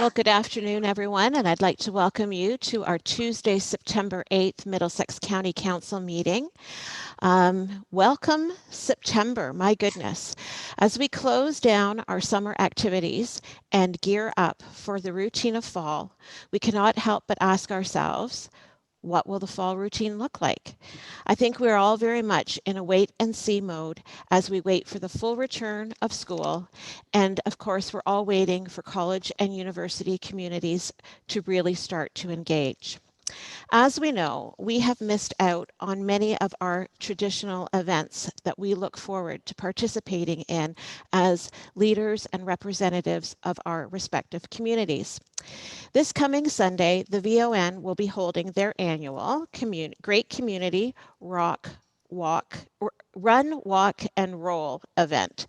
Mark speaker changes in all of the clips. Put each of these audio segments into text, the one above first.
Speaker 1: Well, good afternoon, everyone, and I'd like to welcome you to our Tuesday, September 8th Middlesex County Council meeting. Welcome September, my goodness. As we close down our summer activities and gear up for the routine of fall, we cannot help but ask ourselves, what will the fall routine look like? I think we're all very much in a wait and see mode as we wait for the full return of school. And of course, we're all waiting for college and university communities to really start to engage. As we know, we have missed out on many of our traditional events that we look forward to participating in as leaders and representatives of our respective communities. This coming Sunday, the VON will be holding their annual Great Community Run, Walk, and Roll event.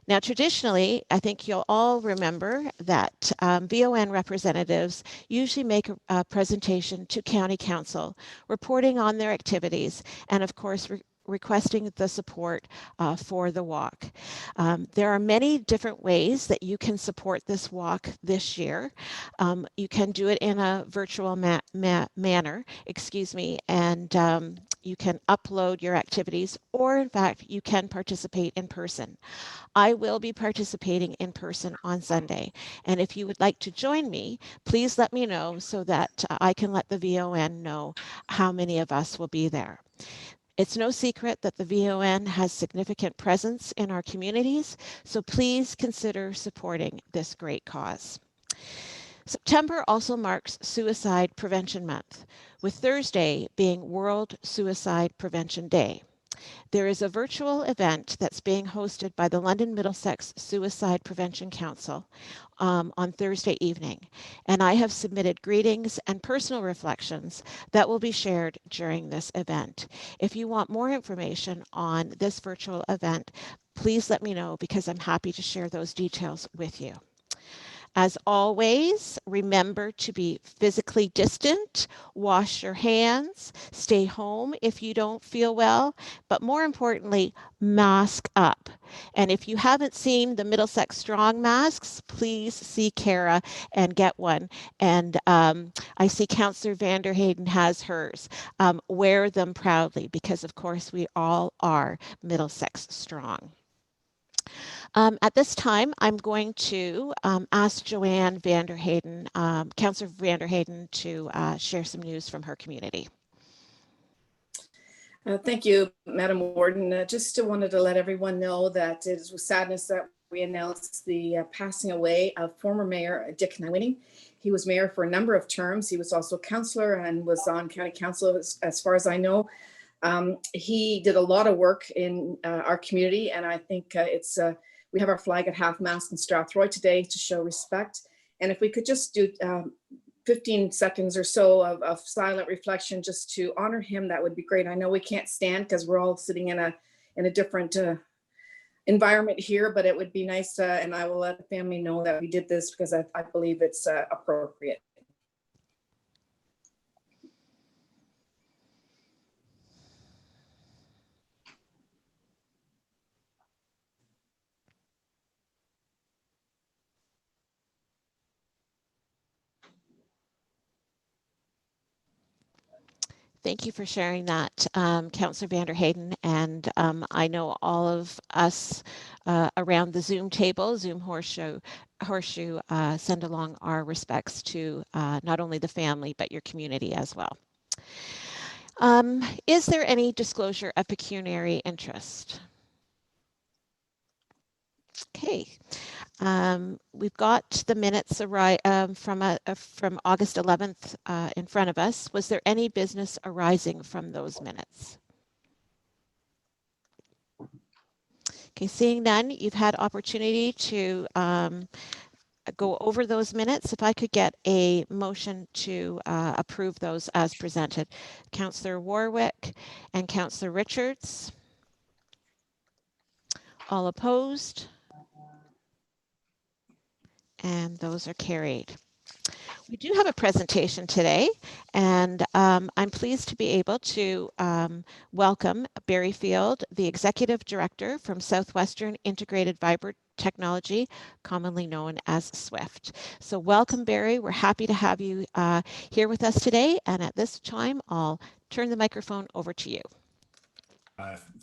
Speaker 1: Now, traditionally, I think you'll all remember that VON representatives usually make a presentation to County Council, reporting on their activities, and of course, requesting the support for the walk. There are many different ways that you can support this walk this year. You can do it in a virtual manner, and you can upload your activities, or in fact, you can participate in person. I will be participating in person on Sunday, and if you would like to join me, please let me know so that I can let the VON know how many of us will be there. It's no secret that the VON has significant presence in our communities, so please consider supporting this great cause. September also marks Suicide Prevention Month, with Thursday being World Suicide Prevention Day. There is a virtual event that's being hosted by the London Middlesex Suicide Prevention Council on Thursday evening, and I have submitted greetings and personal reflections that will be shared during this event. If you want more information on this virtual event, please let me know because I'm happy to share those details with you. As always, remember to be physically distant, wash your hands, stay home if you don't feel well, but more importantly, mask up. And if you haven't seen the Middlesex Strong masks, please see Kara and get one. And I see Councillor Vanderheyden has hers. Wear them proudly because, of course, we all are Middlesex Strong. At this time, I'm going to ask Joanne Vanderheyden, Councillor Vanderheyden, to share some news from her community.
Speaker 2: Thank you, Madam Warden. Just wanted to let everyone know that it is with sadness that we announced the passing away of former Mayor Dick Nywinning. He was mayor for a number of terms. He was also councillor and was on County Council as far as I know. He did a lot of work in our community, and I think we have our flag at half-mast in Strathroy today to show respect. And if we could just do 15 seconds or so of silent reflection just to honor him, that would be great. I know we can't stand because we're all sitting in a different environment here, but it would be nice, and I will let the family know that we did this because I believe it's appropriate.
Speaker 1: Thank you for sharing that, Councillor Vanderheyden. And I know all of us around the Zoom table, Zoom Horseshoe, send along our respects to not only the family, but your community as well. Is there any disclosure of pecuniary interest? Okay. We've got the minutes from August 11th in front of us. Was there any business arising from those minutes? Okay, seeing none, you've had opportunity to go over those minutes. If I could get a motion to approve those as presented. Councillor Warwick and Councillor Richards. All opposed? And those are carried. We do have a presentation today, and I'm pleased to be able to welcome Barry Field, the Executive Director from Southwestern Integrated technology, commonly known as SWIFT. So welcome, Barry. We're happy to have you here with us today. And at this time, I'll turn the microphone over to you.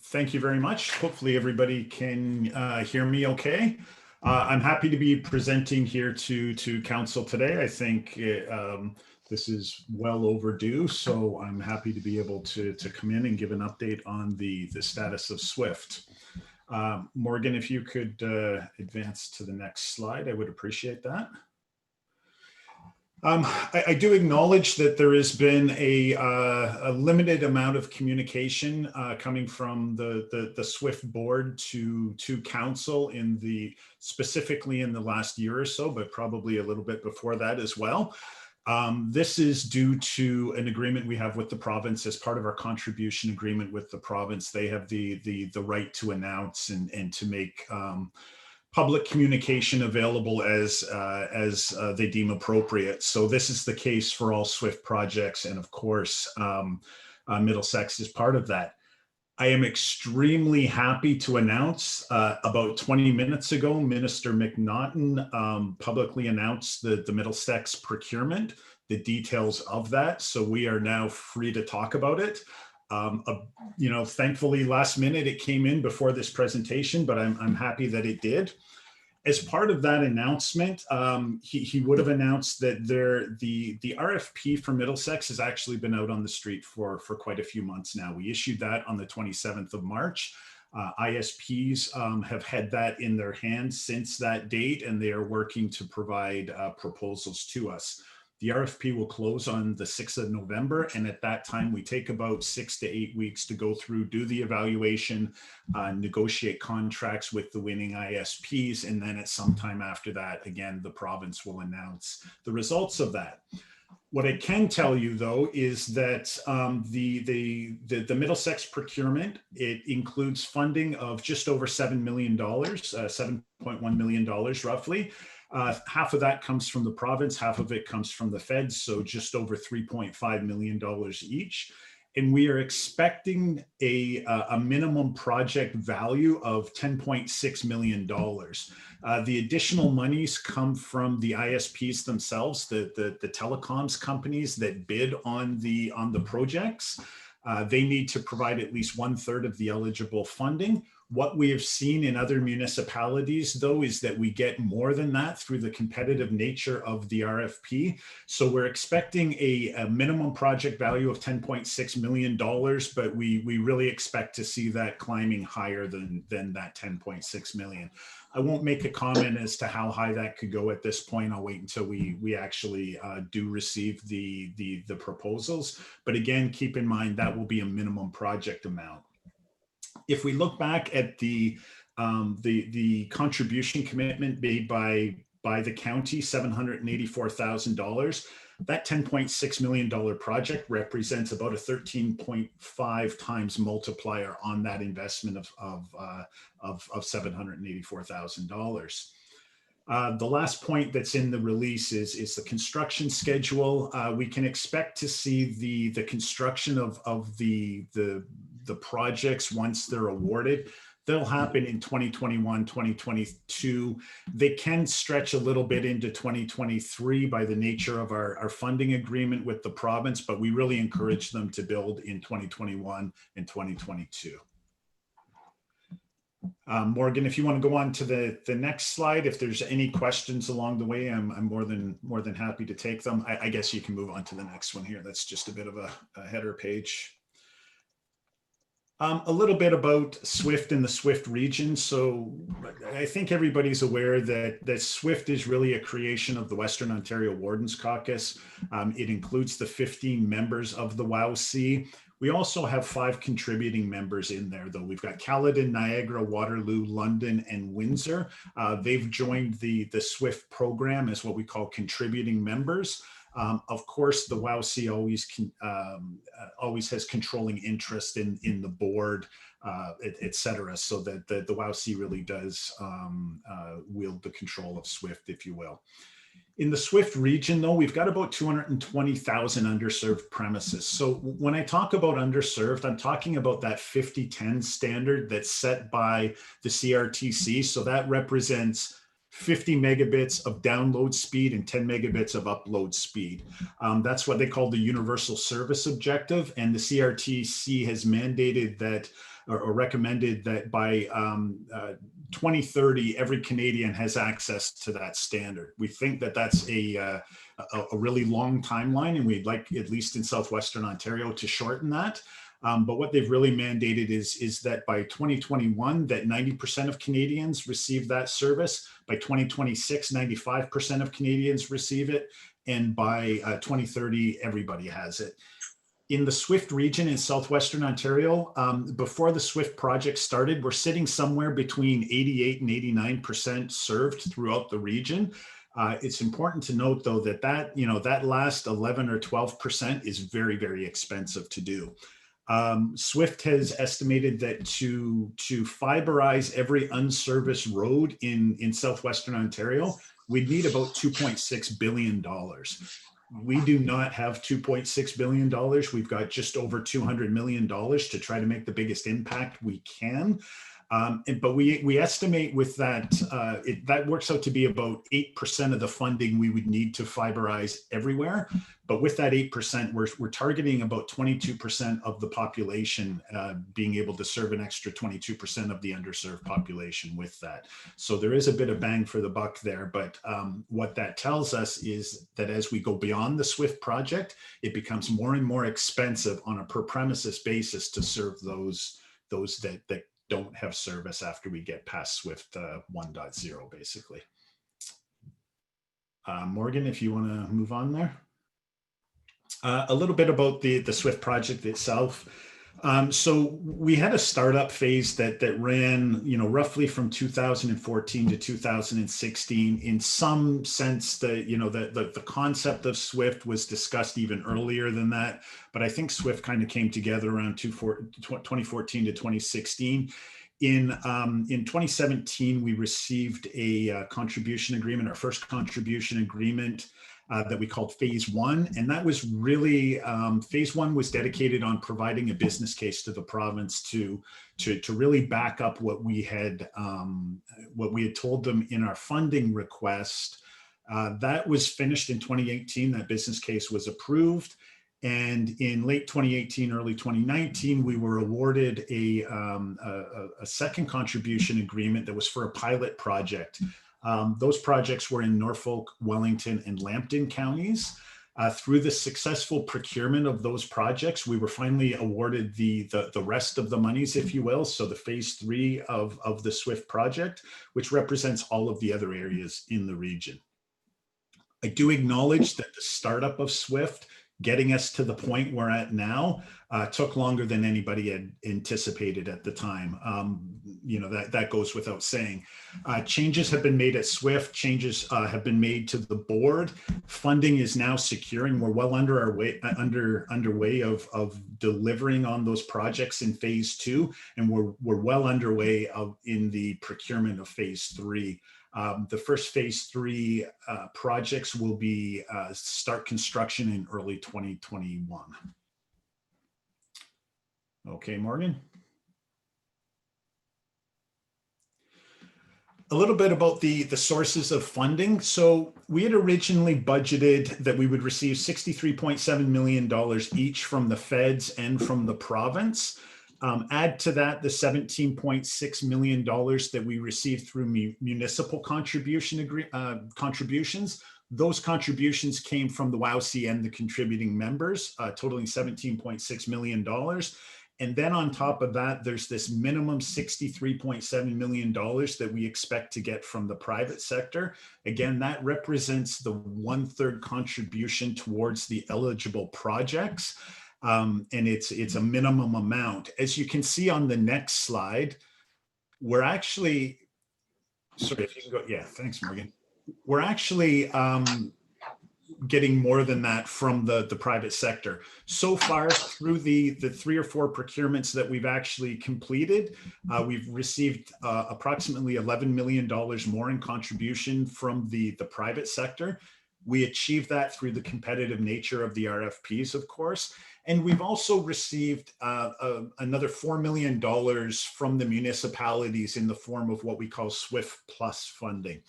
Speaker 3: Thank you very much. Hopefully everybody can hear me okay. I'm happy to be presenting here to council today. I think this is well overdue, so I'm happy to be able to come in and give an update on the status of SWIFT. Morgan, if you could advance to the next slide, I would appreciate that. I do acknowledge that there has been a limited amount of communication coming from the SWIFT board to council specifically in the last year or so, but probably a little bit before that as well. This is due to an agreement we have with the province as part of our contribution agreement with the province. They have the right to announce and to make public communication available as they deem appropriate. So this is the case for all SWIFT projects, and of course, Middlesex is part of that. I am extremely happy to announce about 20 minutes ago, Minister McNaughton publicly announced the Middlesex procurement, the details of that. So we are now free to talk about it. Thankfully last minute it came in before this presentation, but I'm happy that it did. As part of that announcement, he would have announced that the RFP for Middlesex has actually been out on the street for quite a few months now. We issued that on the 27th of March. ISPs have had that in their hands since that date, and they are working to provide proposals to us. The RFP will close on the 6th of November, and at that time, we take about 6 to 8 weeks to go through, do the evaluation, negotiate contracts with the winning ISPs, and then at some time after that, again, the province will announce the results of that. What I can tell you, though, is that the Middlesex procurement, it includes funding of just over $7 million, $7.1 million roughly. Half of that comes from the province, half of it comes from the feds, so just over $3.5 million each. And we are expecting a minimum project value of $10.6 million. The additional monies come from the ISPs themselves, the telecoms companies that bid on the projects. They need to provide at least 1/3 of the eligible funding. What we have seen in other municipalities, though, is that we get more than that through the competitive nature of the RFP. So we're expecting a minimum project value of $10.6 million, but we really expect to see that climbing higher than that $10.6 million. I won't make a comment as to how high that could go at this point. I'll wait until we actually do receive the proposals. But again, keep in mind that will be a minimum project amount. If we look back at the contribution commitment made by the county, $784,000, that $10.6 million project represents about a 13.5 times multiplier on that investment of $784,000. The last point that's in the release is the construction schedule. We can expect to see the construction of the projects once they're awarded. They'll happen in 2021, 2022. They can stretch a little bit into 2023 by the nature of our funding agreement with the province, but we really encourage them to build in 2021 and 2022. Morgan, if you want to go on to the next slide, if there's any questions along the way, I'm more than happy to take them. I guess you can move on to the next one here. That's just a bit of a header page. A little bit about SWIFT and the SWIFT region. So I think everybody's aware that SWIFT is really a creation of the Western Ontario Wardens Caucus. It includes the 15 members of the WOW-C. We also have 5 contributing members in there, though. We've got Caledon, Niagara, Waterloo, London, and Windsor. They've joined the SWIFT program as what we call contributing members. Of course, the WOW-C always has controlling interest in the board, et cetera, so that the WOW-C really does wield the control of SWIFT, if you will. In the Swift region, though, we've got about 220,000 underserved premises. So when I talk about underserved, I'm talking about that 50-10 standard that's set by the CRTC. So that represents 50 megabits of download speed and 10 megabits of upload speed. That's what they call the universal service objective. And the CRTC has mandated that or recommended that by 2030, every Canadian has access to that standard. We think that that's a really long timeline, and we'd like, at least in Southwestern Ontario, to shorten that. But what they've really mandated is that by 2021, that 90% of Canadians receive that service. By 2026, 95% of Canadians receive it. And by 2030, everybody has it. In the Swift region in Southwestern Ontario, before the Swift project started, we're sitting somewhere between 88 and 89% served throughout the region. It's important to note, though, that last 11 or 12% is very, very expensive to do. Swift has estimated that to fiberize every unserviced road in Southwestern Ontario, we'd need about $2.6 billion. We do not have $2.6 billion. We've got just over $200 million to try to make the biggest impact we can. But we estimate with that, that works out to be about 8% of the funding we would need to fiberize everywhere. But with that 8%, we're targeting about 22% of the population being able to serve an extra 22% of the underserved population with that. So there is a bit of bang for the buck there. But what that tells us is that as we go beyond the SWIFT project, it becomes more and more expensive on a per premises basis to serve those that don't have service after we get past Swift 1.0, basically. Morgan, if you want to move on there. A little bit about the Swift project itself. So we had a startup phase that ran, roughly from 2014 to 2016. In some sense, the concept of Swift was discussed even earlier than that. But I think Swift kind of came together around 2014 to 2016. In 2017, we received a contribution agreement, our first contribution agreement, that we called Phase 1. And that was really, Phase 1 was dedicated on providing a business case to the province to really back up what we had told them in our funding request. That was finished in 2018. That business case was approved. And in late 2018, early 2019, we were awarded a second contribution agreement that was for a pilot project. Those projects were in Norfolk, Wellington, and Lambton counties. Through the successful procurement of those projects, we were finally awarded the rest of the monies, if you will. So the Phase 3 of the SWIFT project, which represents all of the other areas in the region. I do acknowledge that the startup of SWIFT, getting us to the point we're at now, took longer than anybody had anticipated at the time. That goes without saying. Changes have been made at SWIFT. Changes have been made to the board. Funding is now secure, and we're well underway of delivering on those projects in Phase 2, and we're well underway in the procurement of Phase 3. The first Phase 3 projects will be start construction in early 2021. Okay, Morgan. A little bit about the sources of funding. So we had originally budgeted that we would receive $63.7 million each from the feds and from the province. Add to that the $17.6 million that we received through municipal contributions. Those contributions came from the WOWC and the contributing members, totaling $17.6 million. And then on top of that, there's this minimum $63.7 million that we expect to get from the private sector. Again, that represents the 1/3 contribution towards the eligible projects. And it's a minimum amount. As you can see on the next slide, we're actually, sorry, if you can go, yeah, thanks, Morgan. We're actually getting more than that from the private sector. So far, through the 3 or 4 procurements that we've actually completed, we've received approximately $11 million more in contribution from the private sector. We achieve that through the competitive nature of the RFPs, of course. And we've also received another $4 million from the municipalities in the form of what we call SWIFT Plus funding.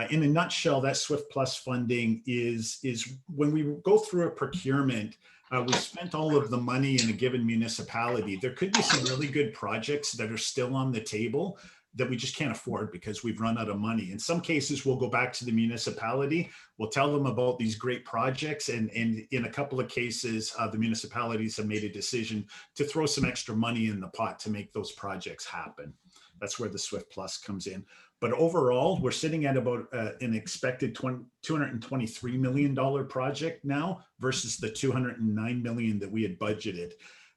Speaker 3: In a nutshell, that SWIFT Plus funding is when we go through a procurement, we spent all of the money in a given municipality. There could be some really good projects that are still on the table that we just can't afford because we've run out of money. In some cases, we'll go back to the municipality, we'll tell them about these great projects, and in a couple of cases, the municipalities have made a decision to throw some extra money in the pot to make those projects happen. That's where the SWIFT Plus comes in. But overall, we're sitting at about an expected $223 million project now versus the $209 million that we had budgeted.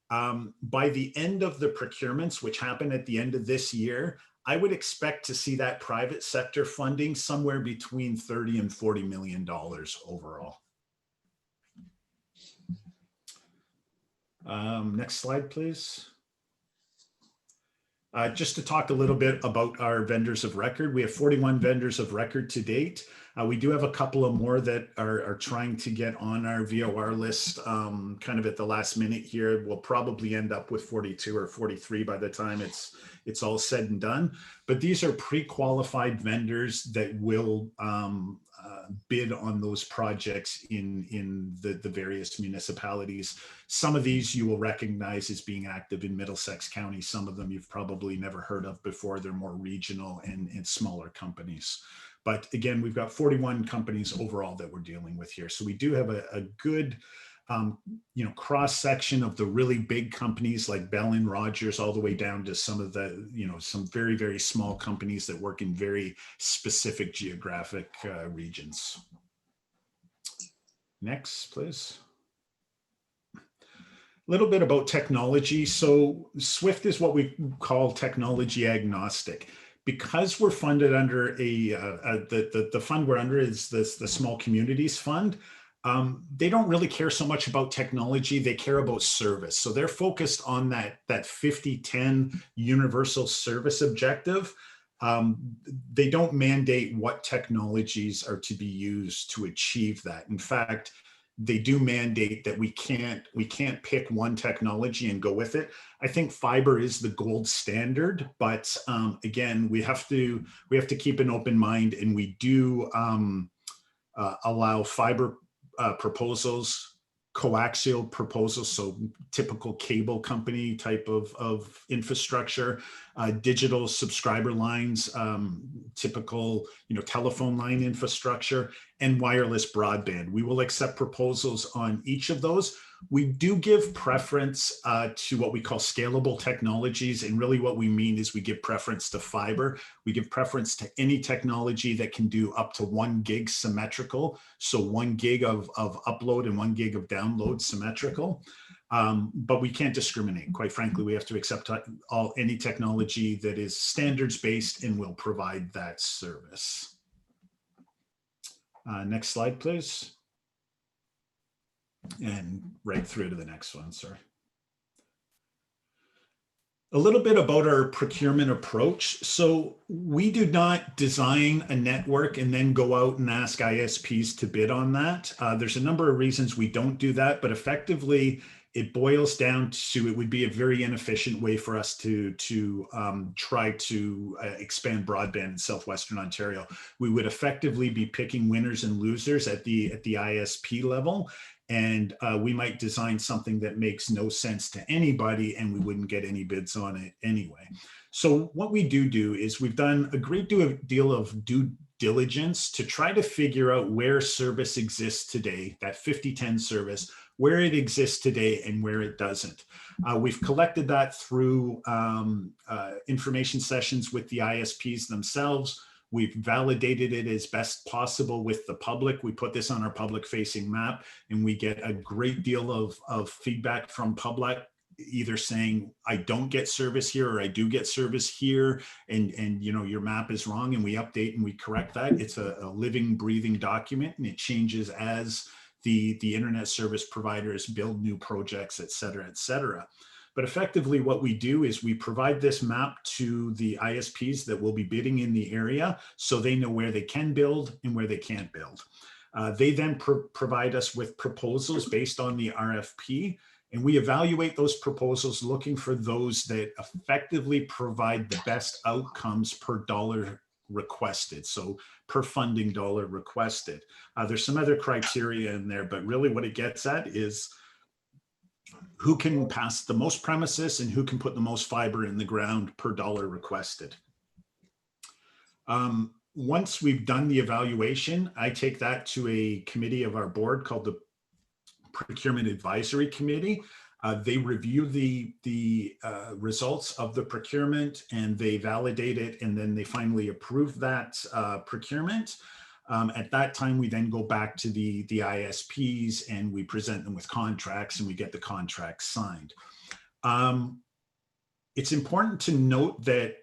Speaker 3: By the end of the procurements, which happen at the end of this year, I would expect to see that private sector funding somewhere between $30 and $40 million overall. Next slide, please. Just to talk a little bit about our vendors of record, we have 41 vendors of record to date. We do have a couple of more that are trying to get on our VOR list kind of at the last minute here. We'll probably end up with 42 or 43 by the time it's all said and done. But these are pre-qualified vendors that will bid on those projects in the various municipalities. Some of these you will recognize as being active in Middlesex County. Some of them you've probably never heard of before. They're more regional and smaller companies. But again, we've got 41 companies overall that we're dealing with here. So we do have a good cross section of the really big companies like Bell and Rogers, all the way down to some of the, some very, very small companies that work in very specific geographic regions. Next, please. A little bit about technology. So SWIFT is what we call technology agnostic. Because we're funded under the fund we're under is the Small Communities Fund. They don't really care so much about technology. They care about service. So they're focused on that 50-10 universal service objective. They don't mandate what technologies are to be used to achieve that. In fact, they do mandate that we can't pick one technology and go with it. I think fiber is the gold standard, but again, we have to keep an open mind, and we do allow fiber proposals, coaxial proposals, so typical cable company type of infrastructure, digital subscriber lines, typical telephone line infrastructure, and wireless broadband. We will accept proposals on each of those. We do give preference to what we call scalable technologies, and really what we mean is we give preference to fiber. We give preference to any technology that can do up to 1 gig symmetrical, so 1 gig of upload and 1 gig of download symmetrical. But we can't discriminate. Quite frankly, we have to accept any technology that is standards based and will provide that service. Next slide, please. And right through to the next one, sorry. A little bit about our procurement approach. So we do not design a network and then go out and ask ISPs to bid on that. There's a number of reasons we don't do that, but effectively it boils down to, it would be a very inefficient way for us to try to expand broadband in Southwestern Ontario. We would effectively be picking winners and losers at the ISP level. And we might design something that makes no sense to anybody, and we wouldn't get any bids on it anyway. So what we do is we've done a great deal of due diligence to try to figure out where service exists today, that 50-10 service, where it exists today and where it doesn't. We've collected that through information sessions with the ISPs themselves. We've validated it as best possible with the public. We put this on our public facing map, and we get a great deal of feedback from public, either saying, I don't get service here, or I do get service here, and your map is wrong, and we update and we correct that. It's a living, breathing document, and it changes as the internet service providers build new projects, et cetera, et cetera. But effectively what we do is we provide this map to the ISPs that will be bidding in the area, so they know where they can build and where they can't build. They then provide us with proposals based on the RFP, and we evaluate those proposals looking for those that effectively provide the best outcomes per dollar requested. So per funding dollar requested. There's some other criteria in there, but really what it gets at is who can pass the most premises and who can put the most fiber in the ground per dollar requested. Once we've done the evaluation, I take that to a committee of our board called the Procurement Advisory Committee. They review the results of the procurement and they validate it, and then they finally approve that procurement. At that time, we then go back to the ISPs and we present them with contracts and we get the contracts signed. It's important to note that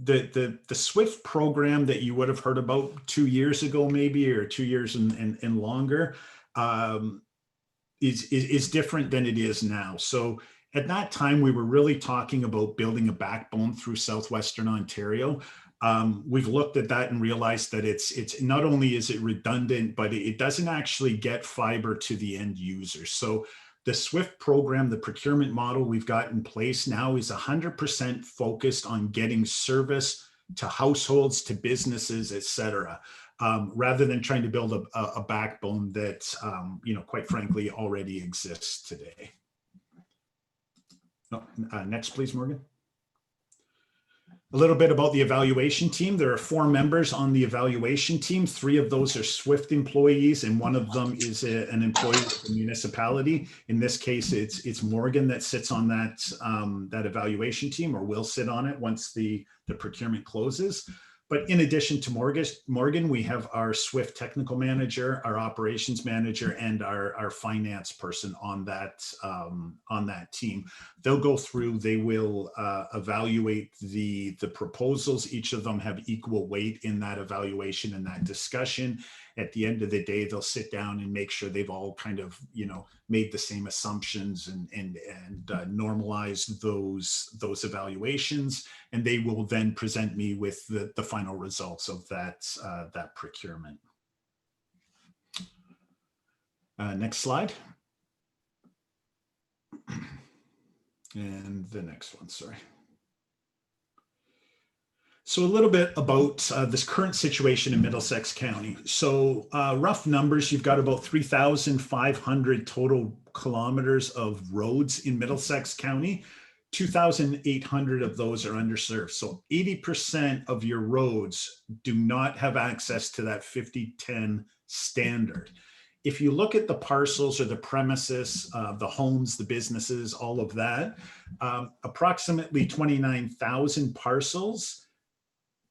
Speaker 3: the SWIFT program that you would have heard about 2 years ago, maybe, or 2 years and longer, is different than it is now. So at that time, we were really talking about building a backbone through Southwestern Ontario. We've looked at that and realized that it's not only is it redundant, but it doesn't actually get fiber to the end user. So the SWIFT program, the procurement model we've got in place now, is 100% focused on getting service to households, to businesses, et cetera, rather than trying to build a backbone that, quite frankly, already exists today. No, next, please, Morgan. A little bit about the evaluation team. There are 4 members on the evaluation team. 3 of those are SWIFT employees, and 1 of them is an employee of the municipality. In this case, it's Morgan that sits on that evaluation team, or will sit on it once the procurement closes. But in addition to Morgan, we have our SWIFT technical manager, our operations manager, and our finance person on that team. They'll go through, they will evaluate the proposals. Each of them have equal weight in that evaluation and that discussion. At the end of the day, they'll sit down and make sure they've all kind of, made the same assumptions and normalized those evaluations. And they will then present me with the final results of that procurement. Next slide. And the next one, sorry. So a little bit about this current situation in Middlesex County. So rough numbers, you've got about 3,500 total kilometers of roads in Middlesex County. 2,800 of those are underserved. So 80% of your roads do not have access to that 50-10 standard. If you look at the parcels or the premises, the homes, the businesses, all of that, approximately 29,000 parcels,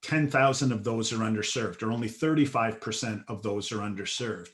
Speaker 3: 10,000 of those are underserved, or only 35% of those are underserved.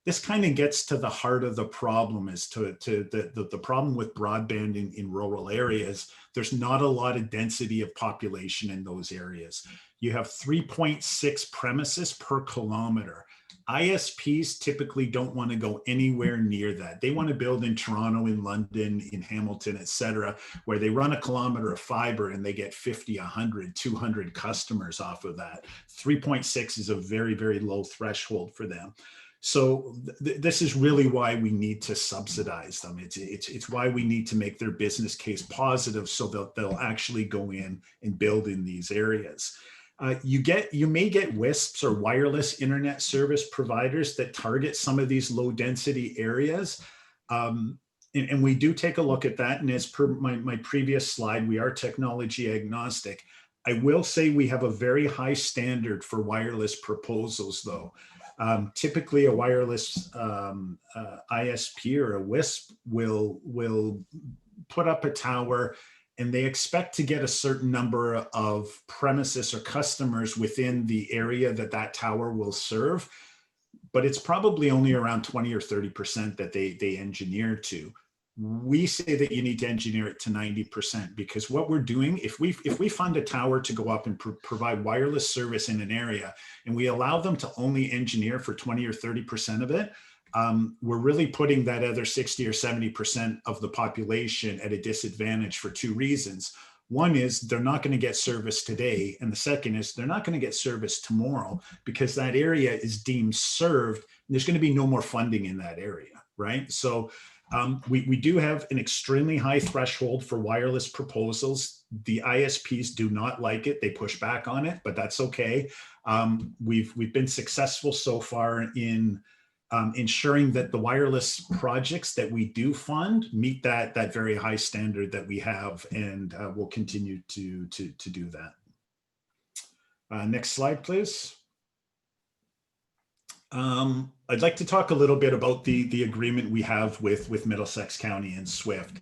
Speaker 3: This kind of gets to the heart of the problem, as to the problem with broadband in rural areas. There's not a lot of density of population in those areas. You have 3.6 premises per kilometer. ISPs typically don't want to go anywhere near that. They want to build in Toronto, in London, in Hamilton, et cetera, where they run a kilometer of fiber and they get 50, 100, 200 customers off of that. 3.6 is a very, very low threshold for them. So this is really why we need to subsidize them. It's why we need to make their business case positive so that they'll actually go in and build in these areas. You may get WISPs, or wireless internet service providers, that target some of these low density areas. And we do take a look at that. And as per my previous slide, we are technology agnostic. I will say we have a very high standard for wireless proposals, though. Typically a wireless ISP or a WISP will put up a tower, and they expect to get a certain number of premises or customers within the area that tower will serve. But it's probably only around 20 or 30% that they engineer to. We say that you need to engineer it to 90%, because what we're doing, if we fund a tower to go up and provide wireless service in an area, and we allow them to only engineer for 20 or 30% of it, we're really putting that other 60 or 70% of the population at a disadvantage for 2 reasons. One is they're not going to get service today. And the second is they're not going to get service tomorrow because that area is deemed served. And there's going to be no more funding in that area, right? So we do have an extremely high threshold for wireless proposals. The ISPs do not like it. They push back on it, but that's okay. We've been successful so far in ensuring that the wireless projects that we do fund meet that very high standard that we have, and we'll continue to do that. Next slide, please. I'd like to talk a little bit about the agreement we have with Middlesex County and SWIFT.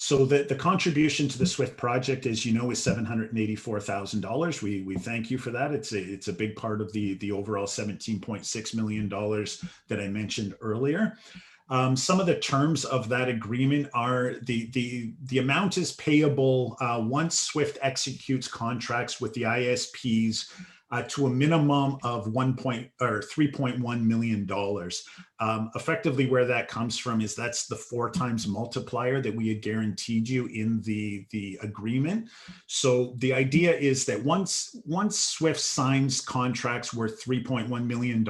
Speaker 3: So the contribution to the SWIFT project, as you know, is $784,000. We thank you for that. It's a big part of the overall $17.6 million that I mentioned earlier. Some of the terms of that agreement are the amount is payable once SWIFT executes contracts with the ISPs to a minimum of $3.1 million. Effectively, where that comes from is that's the 4 times multiplier that we had guaranteed you in the agreement. So the idea is that once SWIFT signs contracts worth $3.1 million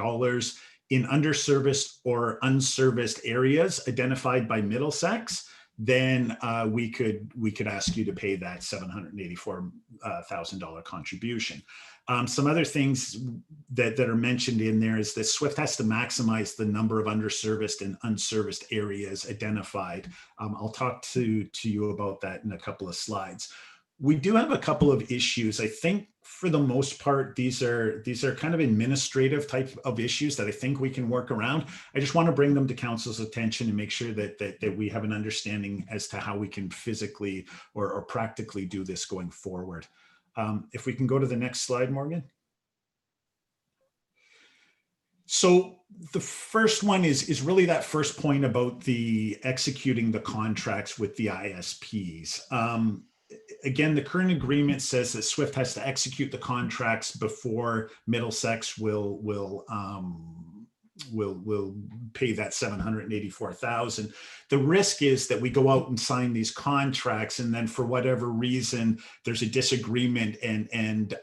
Speaker 3: in underserviced or unserviced areas identified by Middlesex, then we could ask you to pay that $784,000 contribution. Some other things that are mentioned in there is that SWIFT has to maximize the number of underserviced and unserviced areas identified. I'll talk to you about that in a couple of slides. We do have a couple of issues. I think for the most part, these are kind of administrative type of issues that I think we can work around. I just want to bring them to council's attention and make sure that we have an understanding as to how we can physically or practically do this going forward. If we can go to the next slide, Morgan. So the first one is really that first point about the executing the contracts with the ISPs. Again, the current agreement says that SWIFT has to execute the contracts before Middlesex will pay that $784,000. The risk is that we go out and sign these contracts, and then for whatever reason there's a disagreement and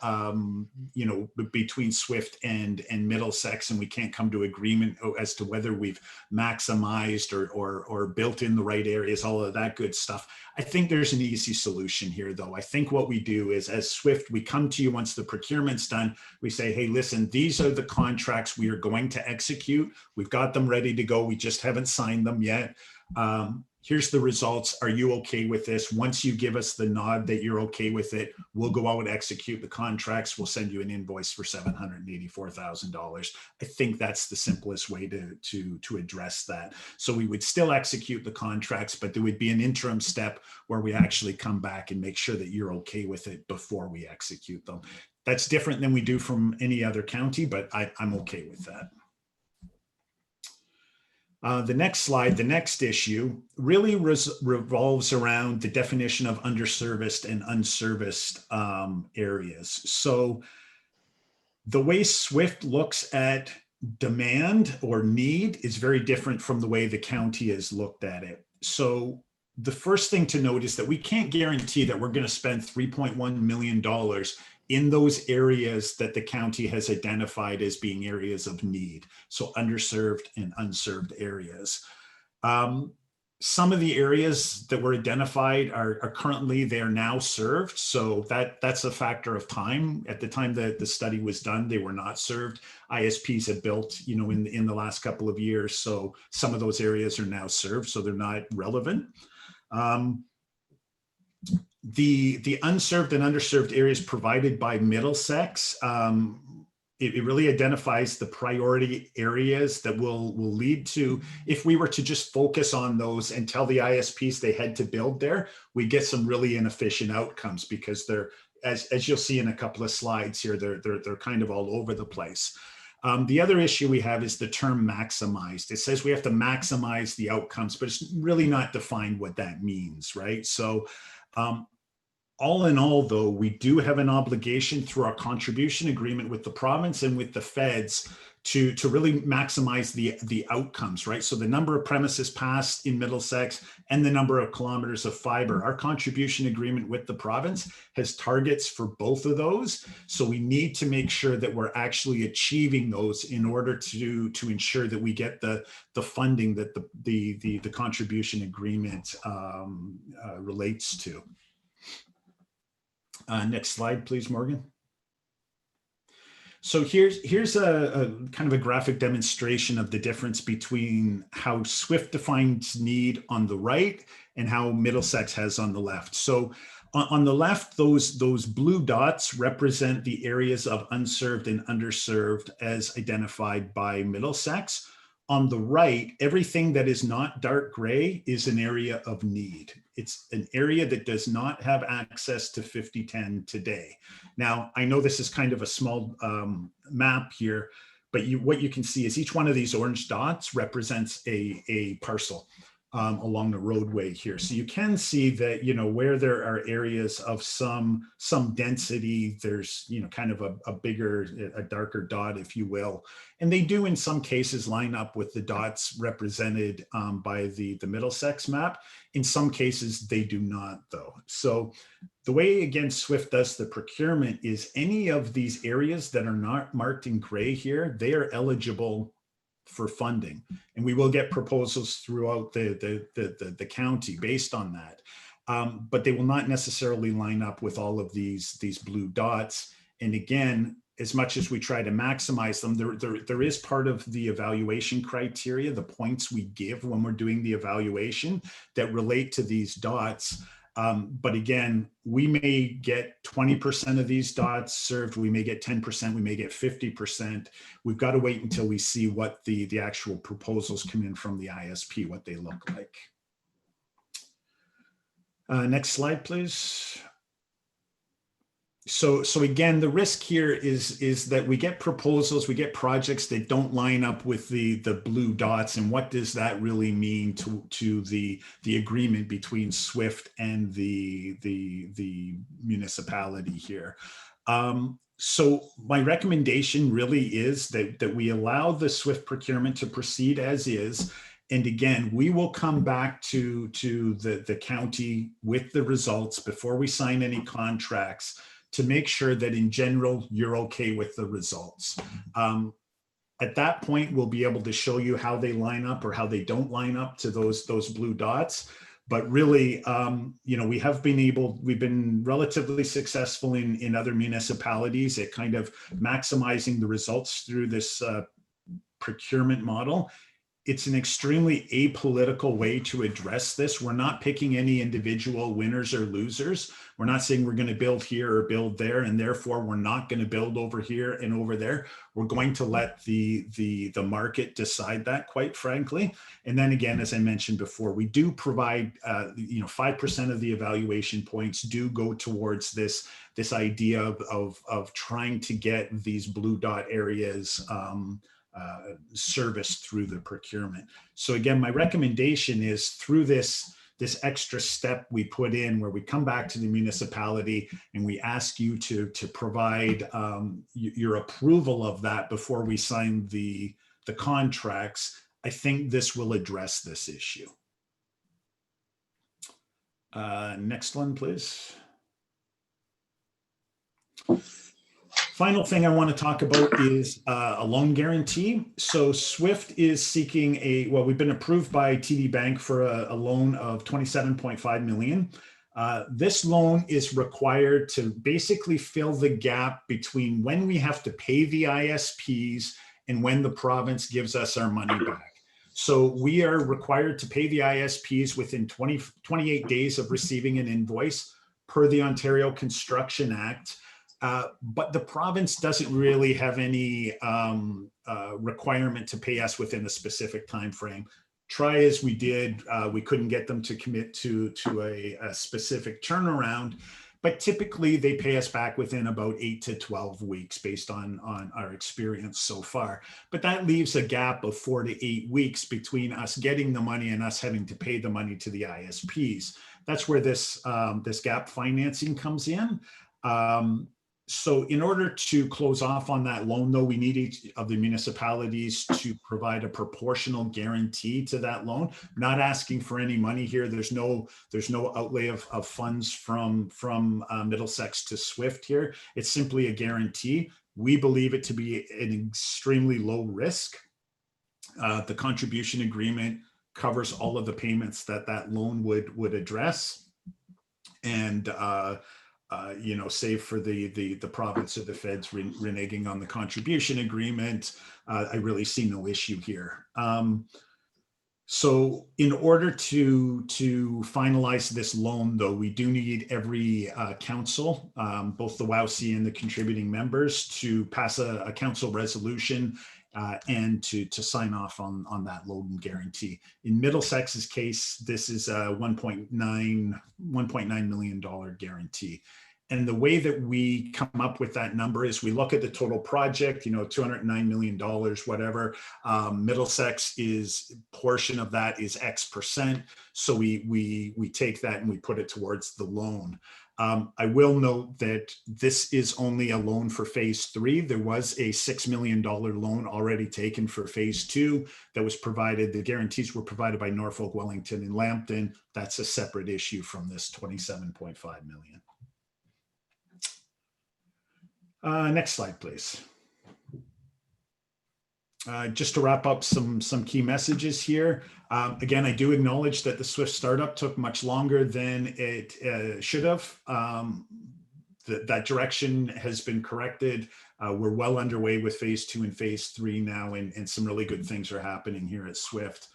Speaker 3: you know, between SWIFT and Middlesex, and we can't come to agreement as to whether we've maximized or built in the right areas, all of that good stuff. I think there's an easy solution here, though. I think what we do is, as SWIFT, we come to you once the procurement's done. We say, hey, listen, these are the contracts we are going to execute. We've got them ready to go. We just haven't signed them yet. Here's the results. Are you okay with this? Once you give us the nod that you're okay with it, we'll go out and execute the contracts. We'll send you an invoice for $784,000. I think that's the simplest way to address that. So we would still execute the contracts, but there would be an interim step where we actually come back and make sure that you're okay with it before we execute them. That's different than we do from any other county, but I'm okay with that. The next slide, the next issue, really revolves around the definition of underserviced and unserviced areas. So the way SWIFT looks at demand or need is very different from the way the county has looked at it. So the first thing to note is that we can't guarantee that we're going to spend $3.1 million in those areas that the county has identified as being areas of need, so underserved and unserved areas. Some of the areas that were identified are currently, they are now served, so that's a factor of time. At the time that the study was done, they were not served. ISPs have built, you know, in the last couple of years, so some of those areas are now served, so they're not relevant. The unserved and underserved areas provided by Middlesex, it really identifies the priority areas that will lead to, if we were to just focus on those and tell the ISPs they had to build there, we get some really inefficient outcomes because they're, as you'll see in a couple of slides here, they're kind of all over the place. The other issue we have is the term maximized. It says we have to maximize the outcomes, but it's really not defined what that means, right? So all in all, though, we do have an obligation through our contribution agreement with the province and with the feds to really maximize the outcomes, right? So the number of premises passed in Middlesex and the number of kilometers of fiber. Our contribution agreement with the province has targets for both of those. So we need to make sure that we're actually achieving those in order to ensure that we get the funding that the contribution agreement relates to. Next slide, please, Morgan. So here's a kind of a graphic demonstration of the difference between how SWIFT defines need on the right and how Middlesex has on the left. So on the left, those blue dots represent the areas of unserved and underserved as identified by Middlesex. On the right, everything that is not dark gray is an area of need. It's an area that does not have access to 5010 today. Now, I know this is kind of a small map here, but what you can see is each one of these orange dots represents a parcel along the roadway here. So you can see that, where there are areas of some density, there's, kind of a darker dot, if you will. And they do in some cases line up with the dots represented by the Middlesex map. In some cases, they do not, though. So the way, again, SWIFT does the procurement is any of these areas that are not marked in gray here, they are eligible for funding, and we will get proposals throughout the county based on that, but they will not necessarily line up with all of these blue dots. And again, as much as we try to maximize them, there is part of the evaluation criteria, the points we give when we're doing the evaluation, that relate to these dots. But again, we may get 20% of these dots served, we may get 10%, we may get 50%. We've got to wait until we see what the actual proposals come in from the ISP, what they look like. Next slide, please. So again, the risk here is that we get proposals, we get projects that don't line up with the blue dots, and what does that really mean to the agreement between SWIFT and the municipality here. So my recommendation really is that we allow the SWIFT procurement to proceed as is. And again, we will come back to the county with the results before we sign any contracts, to make sure that in general, you're okay with the results. At that point, we'll be able to show you how they line up or how they don't line up to those blue dots. But really, we've been relatively successful in other municipalities at kind of maximizing the results through this procurement model. It's an extremely apolitical way to address this. We're not picking any individual winners or losers. We're not saying we're going to build here or build there, and therefore we're not going to build over here and over there. We're going to let the market decide that, quite frankly. And then again, as I mentioned before, we do provide 5% of the evaluation points do go towards this idea of trying to get these blue dot areas service through the procurement. So again, my recommendation is through this extra step we put in, where we come back to the municipality and we ask you to provide your approval of that before we sign the contracts. I think this will address this issue. Next one, please. Final thing I want to talk about is a loan guarantee. So SWIFT is seeking we've been approved by TD Bank for a loan of $27.5 million. This loan is required to basically fill the gap between when we have to pay the ISPs and when the province gives us our money back. So we are required to pay the ISPs within 28 days of receiving an invoice per the Ontario Construction Act. But the province doesn't really have any requirement to pay us within a specific time frame. Try as we did, we couldn't get them to commit to a specific turnaround, but typically they pay us back within about 8 to 12 weeks based on our experience so far. But that leaves a gap of 4 to 8 weeks between us getting the money and us having to pay the money to the ISPs. That's where this gap financing comes in. So in order to close off on that loan, though, we need each of the municipalities to provide a proportional guarantee to that loan. Not asking for any money here. There's no outlay of funds from Middlesex to SWIFT here. It's simply a guarantee. We believe it to be an extremely low risk. The contribution agreement covers all of the payments that loan would address, and save for the province or the feds reneging on the contribution agreement, I really see no issue here. So in order to finalize this loan, though, we do need every council, both the WOWC and the contributing members, to pass a council resolution and to sign off on that loan guarantee. In Middlesex's case, this is a $1.9 million guarantee. And the way that we come up with that number is we look at the total project, $209 million, whatever. Middlesex portion of that is X%. So we take that and we put it towards the loan. I will note that this is only a loan for phase 3. There was a $6 million loan already taken for phase 2 that was provided. The guarantees were provided by Norfolk, Wellington, and Lambton. That's a separate issue from this $27.5 million. Next slide, please. Just to wrap up some key messages here. Again, I do acknowledge that the SWIFT startup took much longer than it should have. That direction has been corrected. We're well underway with phase 2 and phase 3 now, and some really good things are happening here at SWIFT.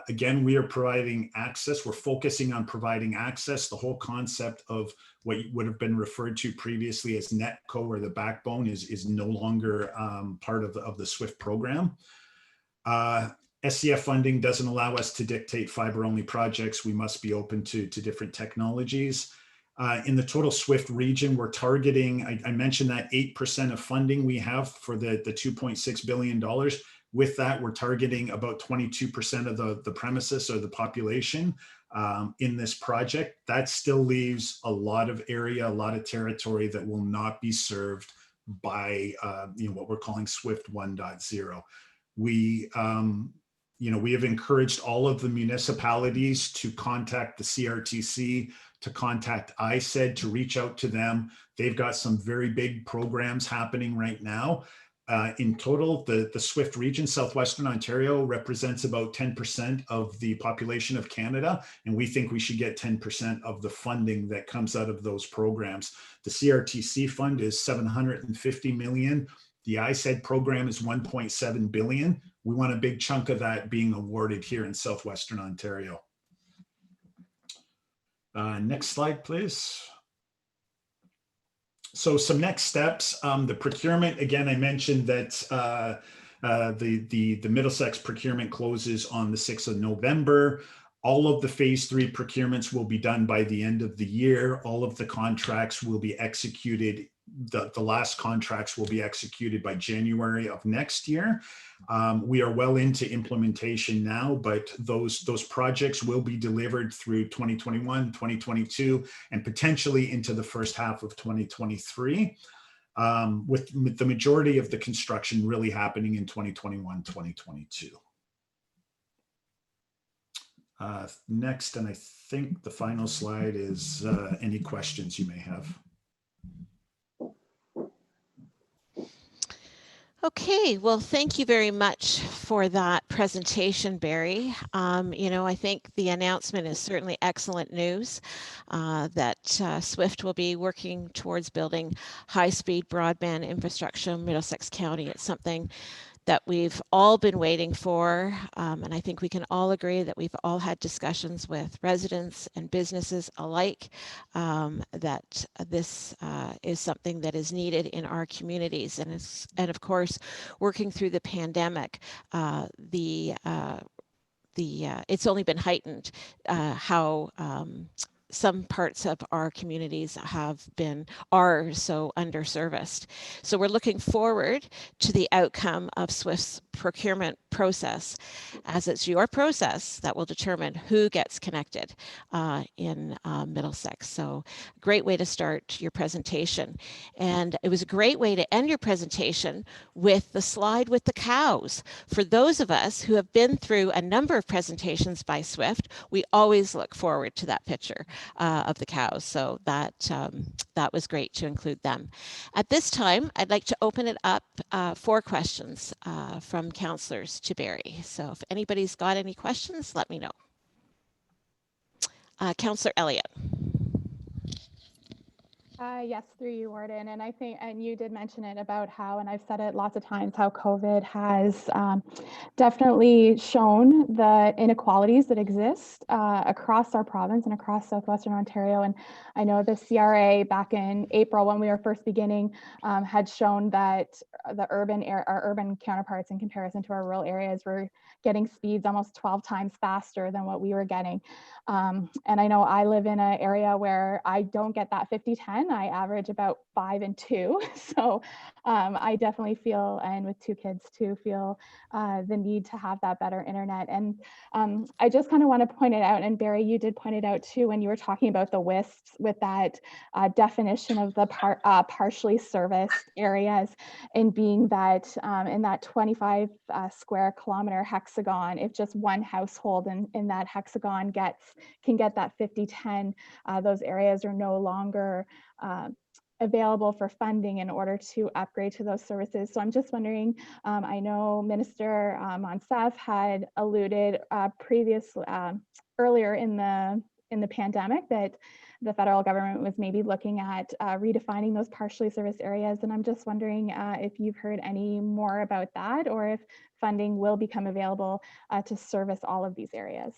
Speaker 3: Again, we are providing access. We're focusing on providing access. The whole concept of what would have been referred to previously as NetCo, or the backbone, is no longer part of the SWIFT program. SCF funding doesn't allow us to dictate fiber-only projects. We must be open to different technologies. In the total SWIFT region, we're targeting, I mentioned that 8% of funding we have for the $2.6 billion. With that, we're targeting about 22% of the premises or the population in this project. That still leaves a lot of area, a lot of territory that will not be served by what we're calling SWIFT 1.0. We have encouraged all of the municipalities to contact the CRTC, to contact ISED, to reach out to them. They've got some very big programs happening right now. In total, the SWIFT region, Southwestern Ontario, represents about 10% of the population of Canada, and we think we should get 10% of the funding that comes out of those programs. The CRTC fund is $750 million. The ISED program is $1.7 billion. We want a big chunk of that being awarded here in Southwestern Ontario. Next slide, please. So some next steps, the procurement, again, I mentioned that the Middlesex procurement closes on the 6th of November. All of the phase 3 procurements will be done by the end of the year. All of the contracts will be executed. The last contracts will be executed by January of next year. We are well into implementation now, but those projects will be delivered through 2021, 2022, and potentially into the first half of 2023, with the majority of the construction really happening in 2021, 2022. Next, and I think the final slide is any questions you may have.
Speaker 1: Okay, well, thank you very much for that presentation, Barry. I think the announcement is certainly excellent news that SWIFT will be working towards building high-speed broadband infrastructure in Middlesex County. It's something that we've all been waiting for, and I think we can all agree that we've all had discussions with residents and businesses alike that this is something that is needed in our communities. And of course, working through the pandemic, it's only been heightened how some parts of our communities are so underserviced. So we're looking forward to the outcome of SWIFT's procurement process, as it's your process that will determine who gets connected in Middlesex. So great way to start your presentation. And it was a great way to end your presentation with the slide with the cows. For those of us who have been through a number of presentations by SWIFT, we always look forward to that picture of the cows. So that was great to include them. At this time, I'd like to open it up for questions from councillors to Barry. So if anybody's got any questions, let me know. Councillor Elliott.
Speaker 4: Yes, through you, Warden. And I think, and you did mention it about how, and I've said it lots of times, how COVID has definitely shown the inequalities that exist across our province and across Southwestern Ontario. And I know the CRA back in April, when we were first beginning, had shown that our urban counterparts in comparison to our rural areas were getting speeds almost 12 times faster than what we were getting. And I know I live in an area where I don't get that 50-10. I average about 5 and 2. So I definitely feel, and with 2 kids too, feel the need to have that better internet. And I just kind of want to point it out, and Barry, you did point it out too, when you were talking about the WISPs with that definition of the partially serviced areas, and being that in that 25 square kilometer hexagon, if just one household in that hexagon can get that 50-10, those areas are no longer available for funding in order to upgrade to those services. So I'm just wondering, I know Minister Monsef had alluded earlier in the pandemic that the federal government was maybe looking at redefining those partially serviced areas. And I'm just wondering if you've heard any more about that, or if funding will become available to service all of these areas.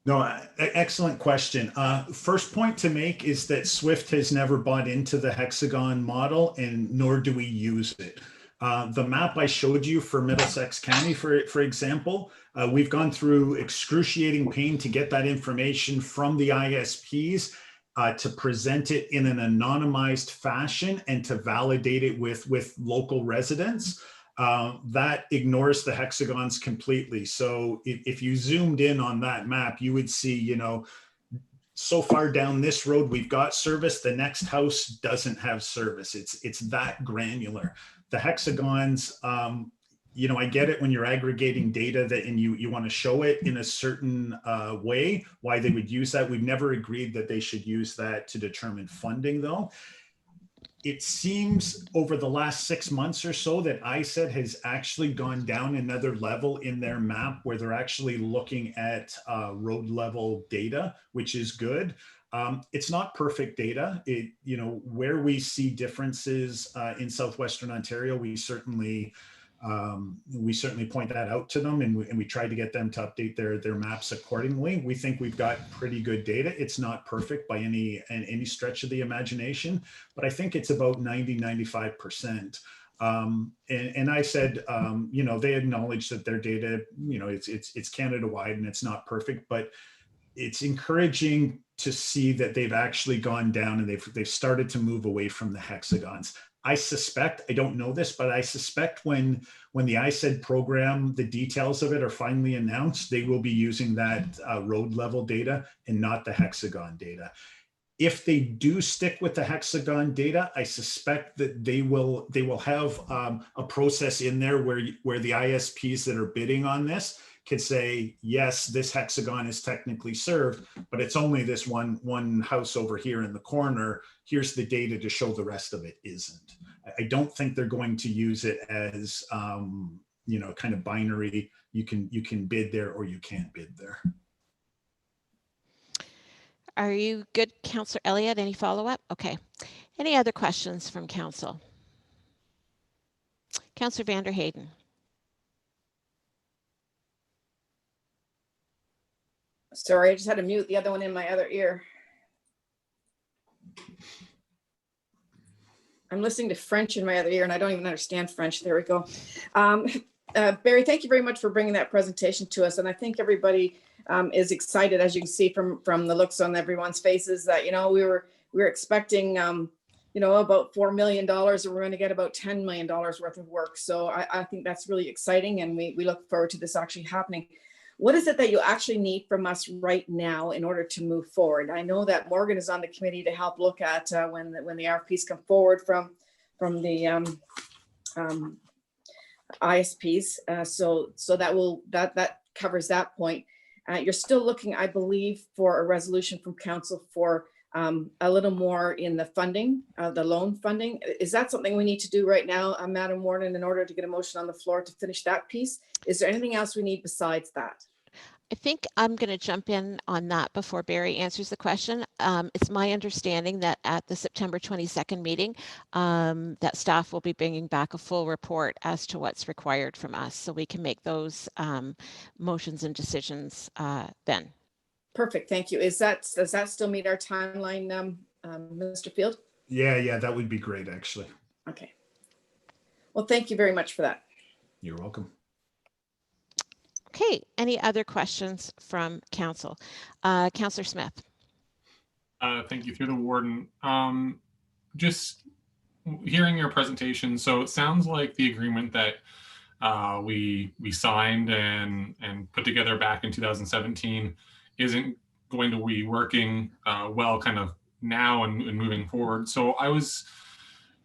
Speaker 3: No, excellent question. First point to make is that SWIFT has never bought into the hexagon model, and nor do we use it. The map I showed you for Middlesex County, for example, we've gone through excruciating pain to get that information from the ISPs, to present it in an anonymized fashion and to validate it with local residents. That ignores the hexagons completely. So if you zoomed in on that map, you would see, you know, so far down this road, we've got service. The next house doesn't have service. It's that granular. The hexagons, you know, I get it when you're aggregating data and you want to show it in a certain way, why they would use that. We've never agreed that they should use that to determine funding, though. It seems over the last 6 months or so that ISED has actually gone down another level in their map, where they're actually looking at road level data, which is good. It's not perfect data. You know, where we see differences in Southwestern Ontario, we certainly point that out to them, and we try to get them to update their maps accordingly. We think we've got pretty good data. It's not perfect by any stretch of the imagination, but I think it's about 90-95%. And I said, you know, they acknowledge that their data, you know, it's Canada wide and it's not perfect, but it's encouraging to see that they've actually gone down and they've started to move away from the hexagons. I suspect, I don't know this, but I suspect when the ISED program, the details of it are finally announced, they will be using that road level data and not the hexagon data. If they do stick with the hexagon data, I suspect that they will have a process in there where the ISPs that are bidding on this could say, yes, this hexagon is technically served, but it's only this one house over here in the corner. Here's the data to show the rest of it isn't. I don't think they're going to use it as, you know, kind of binary. You can bid there or you can't bid there.
Speaker 1: Are you good, Councillor Elliott? Any follow-up? Okay. Any other questions from Council? Councillor Vander Hayden.
Speaker 2: Sorry, I just had to mute the other one in my other ear. I'm listening to French in my other ear and I don't even understand French. There we go. Barry, thank you very much for bringing that presentation to us. And I think everybody is excited, as you can see from the looks on everyone's faces, that, you know, we were expecting, you know, about $4 million, and we're going to get about $10 million worth of work. So I think that's really exciting, and we look forward to this actually happening. What is it that you actually need from us right now in order to move forward? I know that Morgan is on the committee to help look at when the RFPs come forward from the ISPs. So that covers that point. You're still looking, I believe, for a resolution from council for a little more in the funding, the loan funding. Is that something we need to do right now, Madam Warden, in order to get a motion on the floor to finish that piece? Is there anything else we need besides that?
Speaker 1: I think I'm going to jump in on that before Barry answers the question. It's my understanding that at the September 22nd meeting, that staff will be bringing back a full report as to what's required from us, so we can make those motions and decisions then.
Speaker 2: Perfect, thank you. Does that still meet our timeline, Mr. Field?
Speaker 3: Yeah, that would be great, actually.
Speaker 2: Okay. Well, thank you very much for that.
Speaker 3: You're welcome.
Speaker 1: Okay, any other questions from council? Councillor Smith.
Speaker 5: Thank you, through the warden. Just hearing your presentation, so it sounds like the agreement that we signed and put together back in 2017 isn't going to be working well kind of now and moving forward. So I was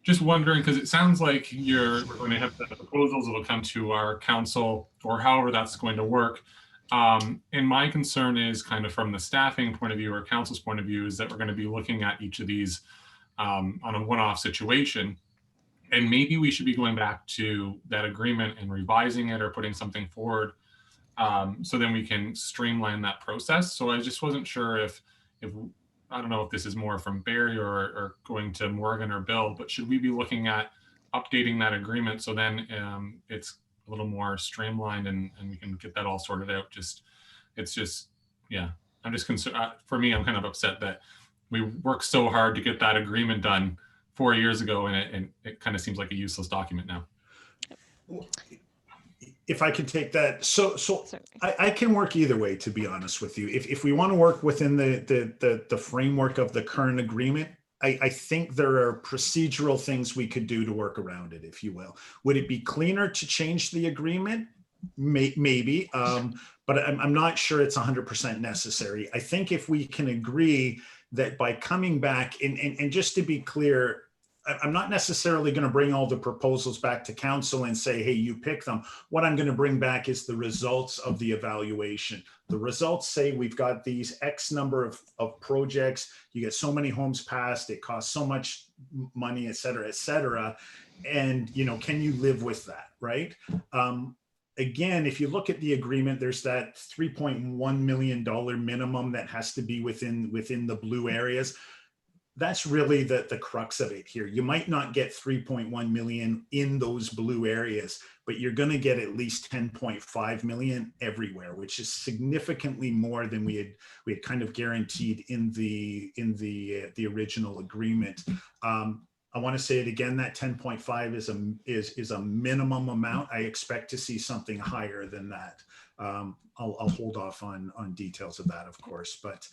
Speaker 5: just wondering, because it sounds like we're going to have the proposals that will come to our council, or however that's going to work. And my concern is kind of from the staffing point of view or council's point of view, is that we're going to be looking at each of these on a one-off situation. And maybe we should be going back to that agreement and revising it or putting something forward, so then we can streamline that process. So I just wasn't sure if I don't know if this is more from Barry or going to Morgan or Bill, but should we be looking at updating that agreement so then it's a little more streamlined and we can get that all sorted out? Yeah, I'm just concerned. For me, I'm kind of upset that we worked so hard to get that agreement done 4 years ago, and it kind of seems like a useless document now.
Speaker 3: If I could take that, so I can work either way, to be honest with you. If we want to work within the framework of the current agreement, I think there are procedural things we could do to work around it, if you will. Would it be cleaner to change the agreement? Maybe, but I'm not sure it's 100% necessary. I think if we can agree that by coming back, and just to be clear, I'm not necessarily going to bring all the proposals back to council and say, hey, you pick them. What I'm going to bring back is the results of the evaluation. The results say we've got these X number of projects. You get so many homes passed. It costs so much money, et cetera, et cetera. And, you know, can you live with that, right? Again, if you look at the agreement, there's that $3.1 million minimum that has to be within the blue areas. That's really the crux of it here. You might not get 3.1 million in those blue areas, but you're going to get at least 10.5 million everywhere, which is significantly more than we had kind of guaranteed in the original agreement. I want to say it again, that 10.5 is a minimum amount. I expect to see something higher than that. I'll hold off on details of that, of course, but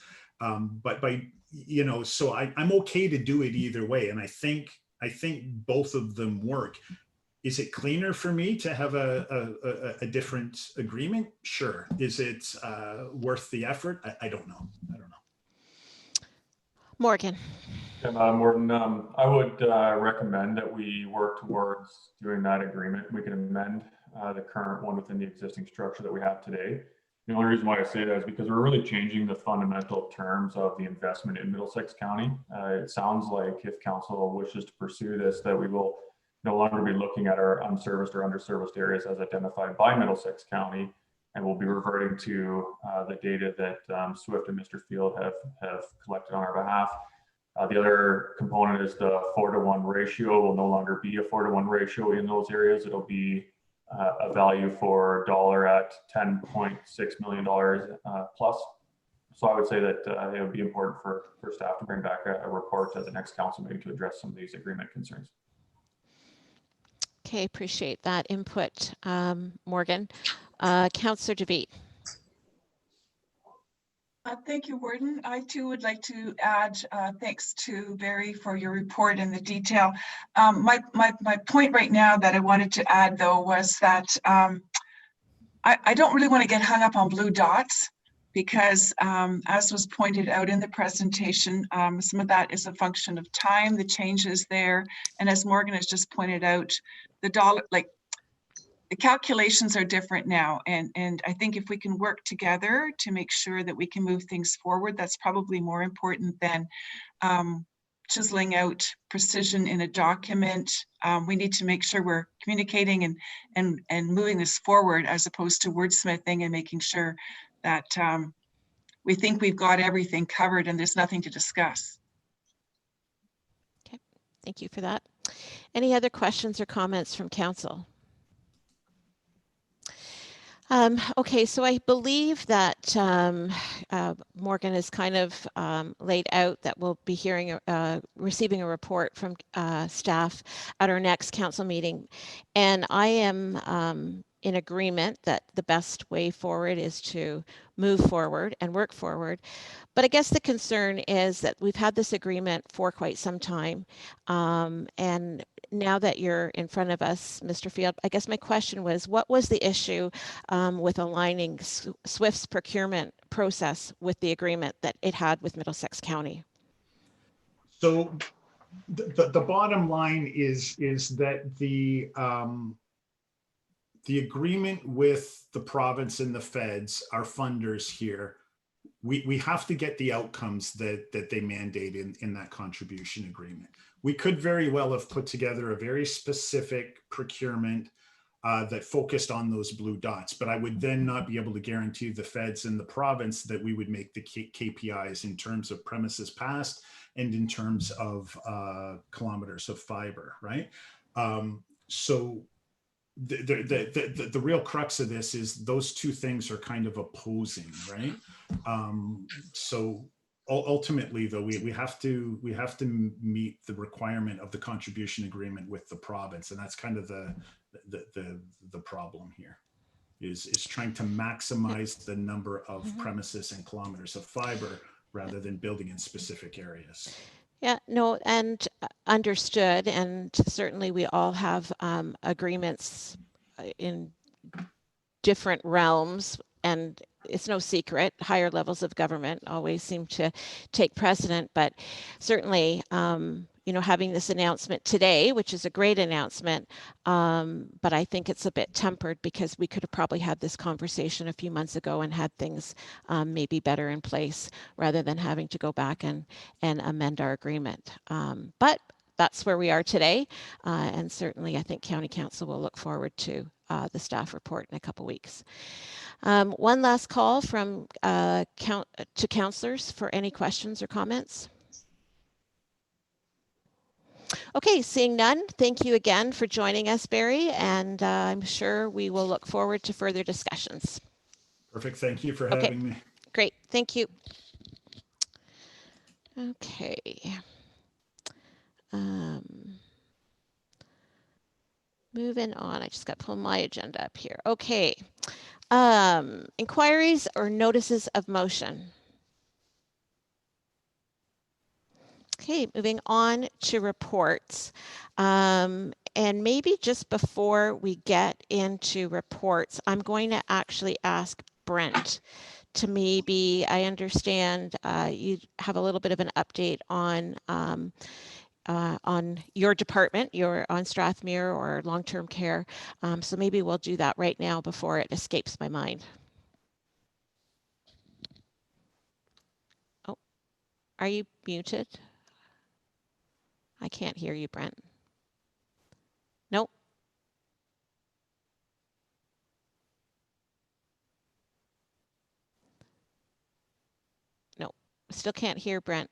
Speaker 3: by, you know, so I'm okay to do it either way. And I think both of them work. Is it cleaner for me to have a different agreement? Sure. Is it worth the effort? I don't know.
Speaker 1: Morgan.
Speaker 6: Morgan, I would recommend that we work towards doing that agreement. We can amend the current one within the existing structure that we have today. The only reason why I say that is because we're really changing the fundamental terms of the investment in Middlesex County. It sounds like if council wishes to pursue this, that we will no longer be looking at our unserviced or underserviced areas as identified by Middlesex County, and we'll be reverting to the data that Swift and Mr. Field have collected on our behalf. The other component is the 4-to-1 ratio. Will no longer be a 4-to-1 ratio in those areas. It'll be a value for dollar at $10.6 million plus. So I would say that it would be important for staff to bring back a report at the next council meeting to address some of these agreement concerns.
Speaker 1: Okay, appreciate that input, Morgan. Councillor DeVete.
Speaker 7: Thank you, Warden. I too would like to add thanks to Barry for your report and the detail. My point right now that I wanted to add, though, was that I don't really want to get hung up on blue dots because, as was pointed out in the presentation, some of that is a function of time, the changes there. And as Morgan has just pointed out, the calculations are different now. And I think if we can work together to make sure that we can move things forward, that's probably more important than chiseling out precision in a document. We need to make sure we're communicating and moving this forward as opposed to wordsmithing and making sure that we think we've got everything covered and there's nothing to discuss.
Speaker 1: Okay, thank you for that. Any other questions or comments from council? Okay, so I believe that Morgan has kind of laid out that we'll be receiving a report from staff at our next council meeting. And I am in agreement that the best way forward is to move forward and work forward. But I guess the concern is that we've had this agreement for quite some time. And now that you're in front of us, Mr. Field, I guess my question was, what was the issue with aligning SWIFT's procurement process with the agreement that it had with Middlesex County?
Speaker 3: So the bottom line is that the agreement with the province and the feds, our funders here, we have to get the outcomes that they mandate in that contribution agreement. We could very well have put together a very specific procurement that focused on those blue dots, but I would then not be able to guarantee the feds and the province that we would make the KPIs in terms of premises passed and in terms of kilometers of fiber, right? So the real crux of this is those two things are kind of opposing, right? So ultimately, though, we have to meet the requirement of the contribution agreement with the province, and that's kind of the problem here is trying to maximize the number of premises and kilometers of fiber rather than building in specific areas.
Speaker 1: Yeah, no, and understood. And certainly we all have agreements in different realms, and it's no secret, higher levels of government always seem to take precedent, but certainly, you know, having this announcement today, which is a great announcement, but I think it's a bit tempered because we could have probably had this conversation a few months ago and had things maybe better in place rather than having to go back and amend our agreement. But that's where we are today. And certainly I think County Council will look forward to the staff report in a couple weeks. One last call from to councillors for any questions or comments. Okay, seeing none, thank you again for joining us, Barry, and I'm sure we will look forward to further discussions.
Speaker 3: Perfect. Thank you for having me.
Speaker 1: Great. Thank you. Okay. Moving on, I just got to pull my agenda up here. Okay. Inquiries or notices of motion. Okay, moving on to reports. And maybe just before we get into reports, I'm going to actually ask Brent to maybe, I understand you have a little bit of an update on your department, you're on Strathmere or long-term care. So maybe we'll do that right now before it escapes my mind. Oh, are you muted? I can't hear you, Brent. Nope. Nope. Still can't hear Brent.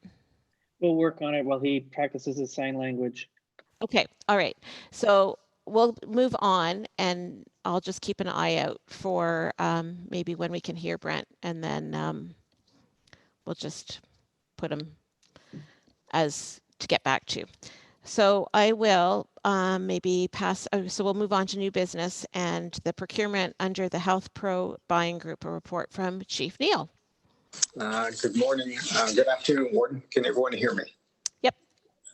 Speaker 8: We'll work on it while he practices his sign language.
Speaker 1: Okay. All right. So we'll move on and I'll just keep an eye out for maybe when we can hear Brent, and then we'll just put him as to get back to. So I will maybe pass, so we'll move on to new business and the procurement under the Health Pro buying group, a report from Chief Neil.
Speaker 9: Good morning. Good afternoon, Warden. Can everyone hear me?
Speaker 1: Yep.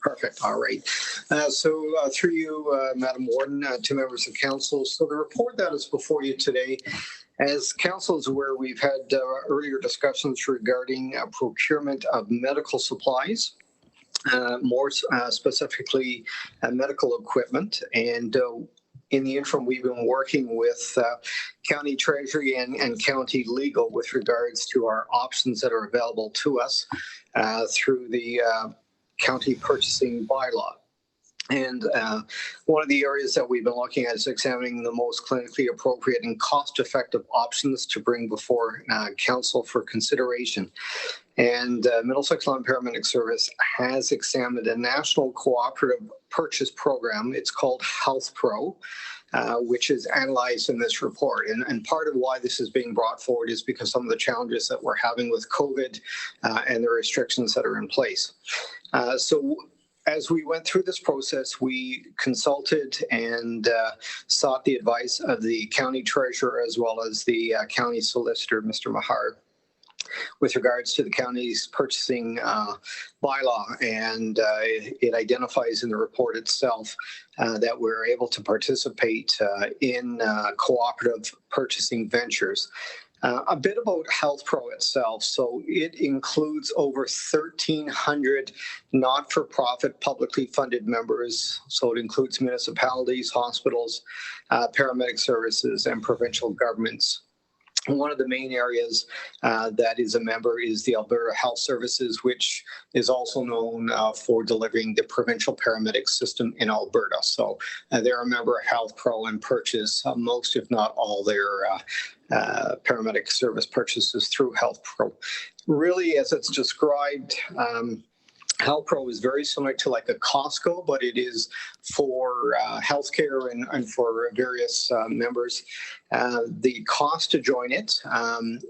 Speaker 9: Perfect. All right. Through you, Madam Warden, to members of council. So the report that is before you today, as council is aware, we've had earlier discussions regarding procurement of medical supplies. More specifically, medical equipment. And in the interim, we've been working with County Treasury and County Legal with regards to our options that are available to us through the county purchasing bylaw. And one of the areas that we've been looking at is examining the most clinically appropriate and cost-effective options to bring before council for consideration. And Middlesex Law and Paramedic Service has examined a national cooperative purchase program. It's called Health Pro, which is analyzed in this report. And part of why this is being brought forward is because some of the challenges that we're having with COVID and the restrictions that are in place. As we went through this process, we consulted and sought the advice of the county treasurer as well as the county solicitor, Mr. Mahar, with regards to the county's purchasing bylaw. And it identifies in the report itself that we're able to participate in cooperative purchasing ventures. A bit about Health Pro itself. So it includes over 1,300 not-for-profit publicly funded members. So it includes municipalities, hospitals, paramedic services, and provincial governments. One of the main areas that is a member is the Alberta Health Services, which is also known for delivering the provincial paramedic system in Alberta. So they're a member of Health Pro and purchase most, if not all, their paramedic service purchases through Health Pro. Really, as it's described, Health Pro is very similar to like a Costco, but it is for healthcare and for various members. The cost to join it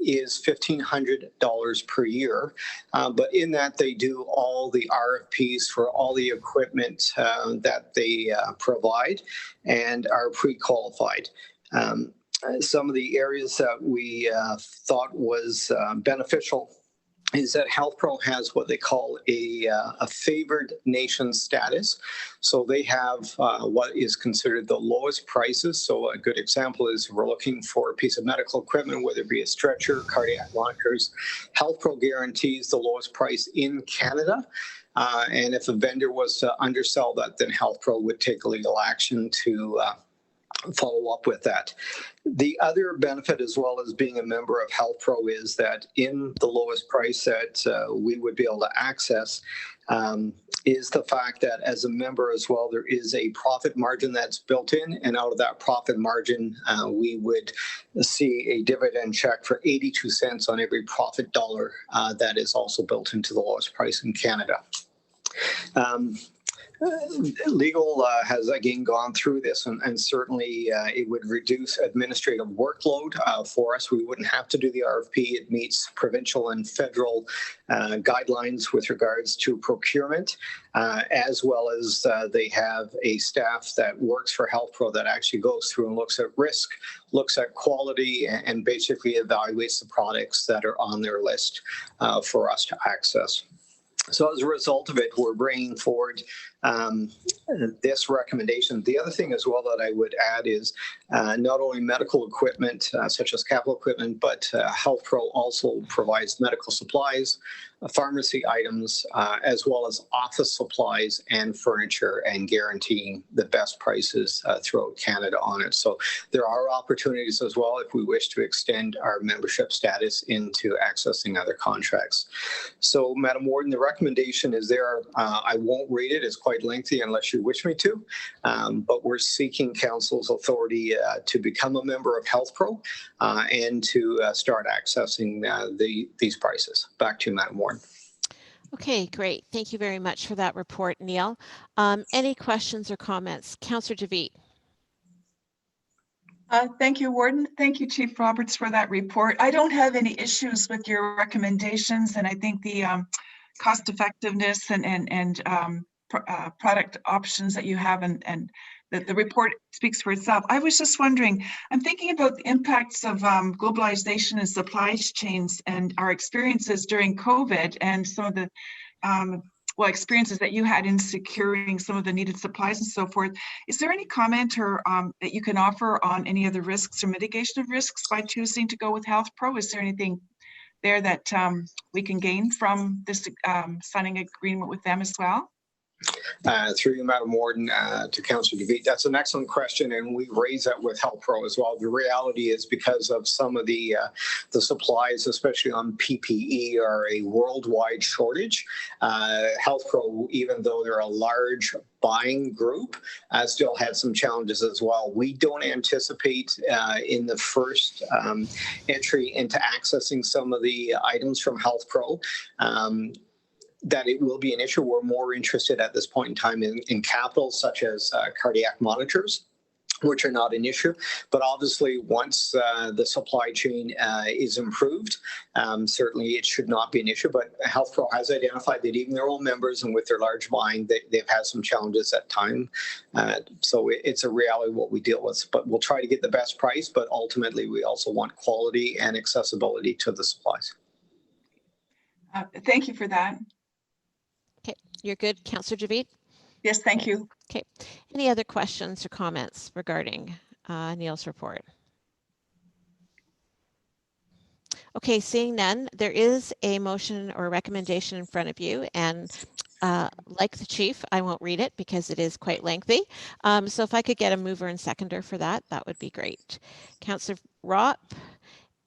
Speaker 9: is $1,500 per year, but in that they do all the RFPs for all the equipment that they provide and are pre-qualified. Some of the areas that we thought was beneficial is that Health Pro has what they call a favored nation status. So they have what is considered the lowest prices. So a good example is we're looking for a piece of medical equipment, whether it be a stretcher, cardiac monitors. Health Pro guarantees the lowest price in Canada. And if a vendor was to undersell that, then Health Pro would take legal action to follow up with that. The other benefit, as well as being a member of Health Pro, is that in the lowest price that we would be able to access is the fact that as a member as well, there is a profit margin that's built in, and out of that profit margin, we would see a dividend check for 82 cents on every profit dollar that is also built into the lowest price in Canada. Legal has again gone through this, and certainly it would reduce administrative workload for us. We wouldn't have to do the RFP. It meets provincial and federal guidelines with regards to procurement, as well as they have a staff that works for Health Pro that actually goes through and looks at risk, looks at quality, and basically evaluates the products that are on their list for us to access. So as a result of it, we're bringing forward this recommendation. The other thing as well that I would add is not only medical equipment, such as capital equipment, but Health Pro also provides medical supplies, pharmacy items, as well as office supplies and furniture, and guaranteeing the best prices throughout Canada on it. So there are opportunities as well if we wish to extend our membership status into accessing other contracts. So, Madam Warden, the recommendation is there. I won't read it. It's quite lengthy unless you wish me to, but we're seeking Council's authority to become a member of Health Pro and to start accessing these prices. Back to you, Madam Warden.
Speaker 1: Okay, great. Thank you very much for that report, Neil. Any questions or comments? Councillor DeVete.
Speaker 7: Thank you, Warden. Thank you, Chief Roberts, for that report. I don't have any issues with your recommendations, and I think the cost effectiveness and product options that you have, and the report speaks for itself. I was just wondering, I'm thinking about the impacts of globalization and supply chains and our experiences during COVID and some of the experiences that you had in securing some of the needed supplies and so forth. Is there any comment or that you can offer on any of the risks or mitigation of risks by choosing to go with Health Pro? Is there anything there that we can gain from this signing agreement with them as well?
Speaker 9: Through you, Madam Warden, to Councillor DeVete, that's an excellent question, and we raise that with Health Pro as well. The reality is, because of some of the supplies, especially on PPE, are a worldwide shortage. Health Pro, even though they're a large buying group, still had some challenges as well. We don't anticipate in the first entry into accessing some of the items from Health Pro that it will be an issue. We're more interested at this point in time in capital, such as cardiac monitors, which are not an issue. But obviously, once the supply chain is improved, certainly it should not be an issue. But Health Pro has identified that even their own members and with their large buying, they've had some challenges at time. So it's a reality what we deal with. But we'll try to get the best price, but ultimately we also want quality and accessibility to the supplies.
Speaker 7: Thank you for that.
Speaker 1: Okay, you're good, Councillor Javid?
Speaker 7: Yes, thank you.
Speaker 1: Okay, any other questions or comments regarding Neil's report? Okay, seeing none, there is a motion or recommendation in front of you, and like the chief, I won't read it because it is quite lengthy. So if I could get a mover and seconder for that, that would be great. Councillor Ropp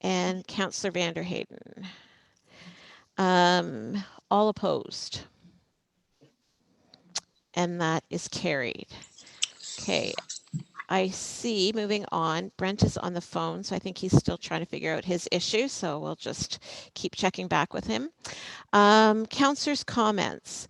Speaker 1: and Councillor Vanderheyden. All opposed? And that is carried. Okay, I see, moving on, Brent is on the phone, so I think he's still trying to figure out his issue, so we'll just keep checking back with him. Councillors' comments.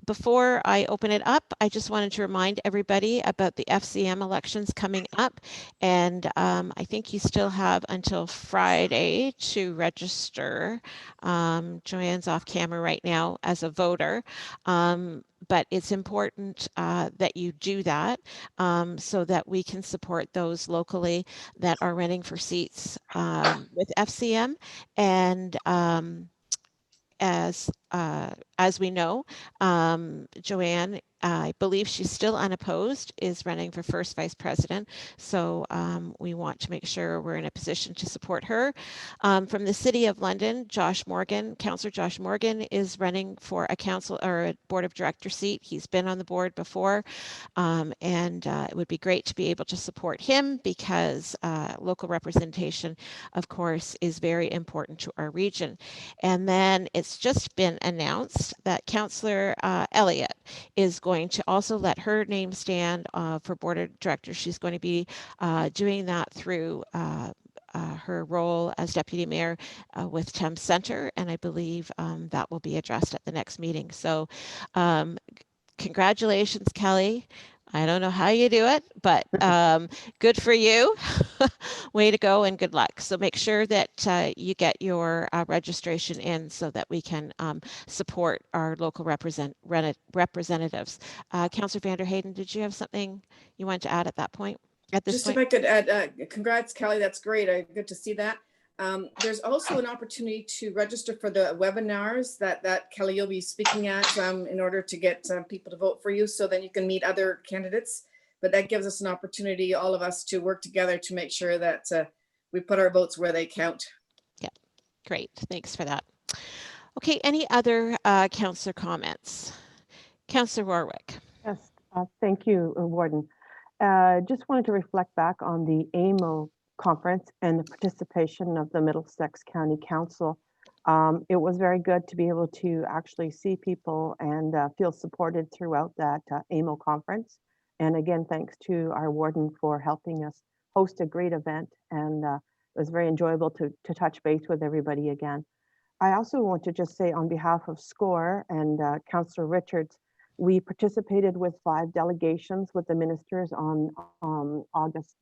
Speaker 1: Before I open it up, I just wanted to remind everybody about the FCM elections coming up, and I think you still have until Friday to register. Joanne's off camera right now as a voter, but it's important that you do that so that we can support those locally that are running for seats with FCM. And as we know, Joanne, I believe she's still unopposed, is running for first vice president. So we want to make sure we're in a position to support her. From the City of London, Josh Morgan, Councillor Josh Morgan is running for a council or a board of director seat. He's been on the board before, and it would be great to be able to support him because local representation, of course, is very important to our region. And then it's just been announced that Councillor Elliott is going to also let her name stand for board of directors. She's going to be doing that through her role as deputy mayor with Thames Centre, and I believe that will be addressed at the next meeting. So congratulations, Kelly. I don't know how you do it, but good for you. Way to go and good luck. So make sure that you get your registration in so that we can support our local representatives. Councillor Vanderheyden, did you have something you wanted to add at that point? At this point?
Speaker 2: If I could add, congrats, Kelly. That's great. Good to see that. There's also an opportunity to register for the webinars that Kelly, you'll be speaking at in order to get people to vote for you, so then you can meet other candidates. But that gives us an opportunity, all of us, to work together to make sure that we put our votes where they count.
Speaker 1: Yeah, great. Thanks for that. Okay, any other councillor comments? Councillor Warwick.
Speaker 10: Yes, thank you, Warden. Just wanted to reflect back on the AMO conference and the participation of the Middlesex County Council. It was very good to be able to actually see people and feel supported throughout that AMO conference. And again, thanks to our warden for helping us host a great event. And it was very enjoyable to touch base with everybody again. I also want to just say on behalf of SCORE and Councillor Richards, we participated with 5 delegations with the ministers on August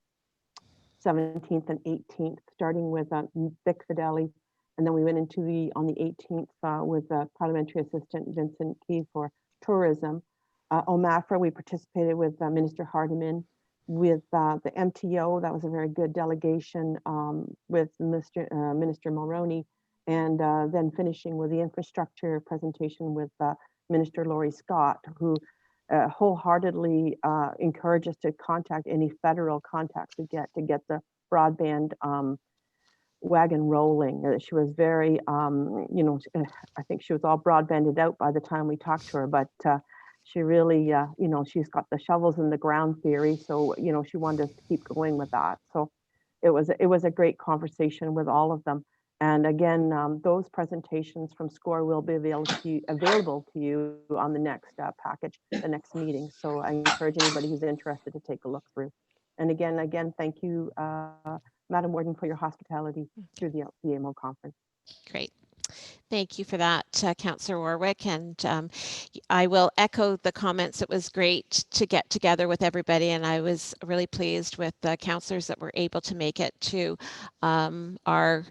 Speaker 10: 17th and 18th, starting with Vic Fideli And then we went into on the 18th with Parliamentary Assistant Vincent Key for tourism. OMAFRA, we participated with Minister Hardiman. With the MTO, that was a very good delegation with Minister Mulroney, and then finishing with the infrastructure presentation with Minister Laurie Scott, who wholeheartedly encouraged us to contact any federal contacts we get to get the broadband wagon rolling. She was very, you know, I think she was all broadbanded out by the time we talked to her, but she really, you know, she's got the shovels in the ground theory. So, you know, she wanted us to keep going with that. So it was a great conversation with all of them. And again, those presentations from SCORE will be available to you on the next package, the next meeting. So I encourage anybody who's interested to take a look through. And again, thank you, Madam Warden, for your hospitality through the AMO conference.
Speaker 1: Great. Thank you for that, Councillor Warwick. And I will echo the comments. It was great to get together with everybody, and I was really pleased with the councillors that were able to make it to our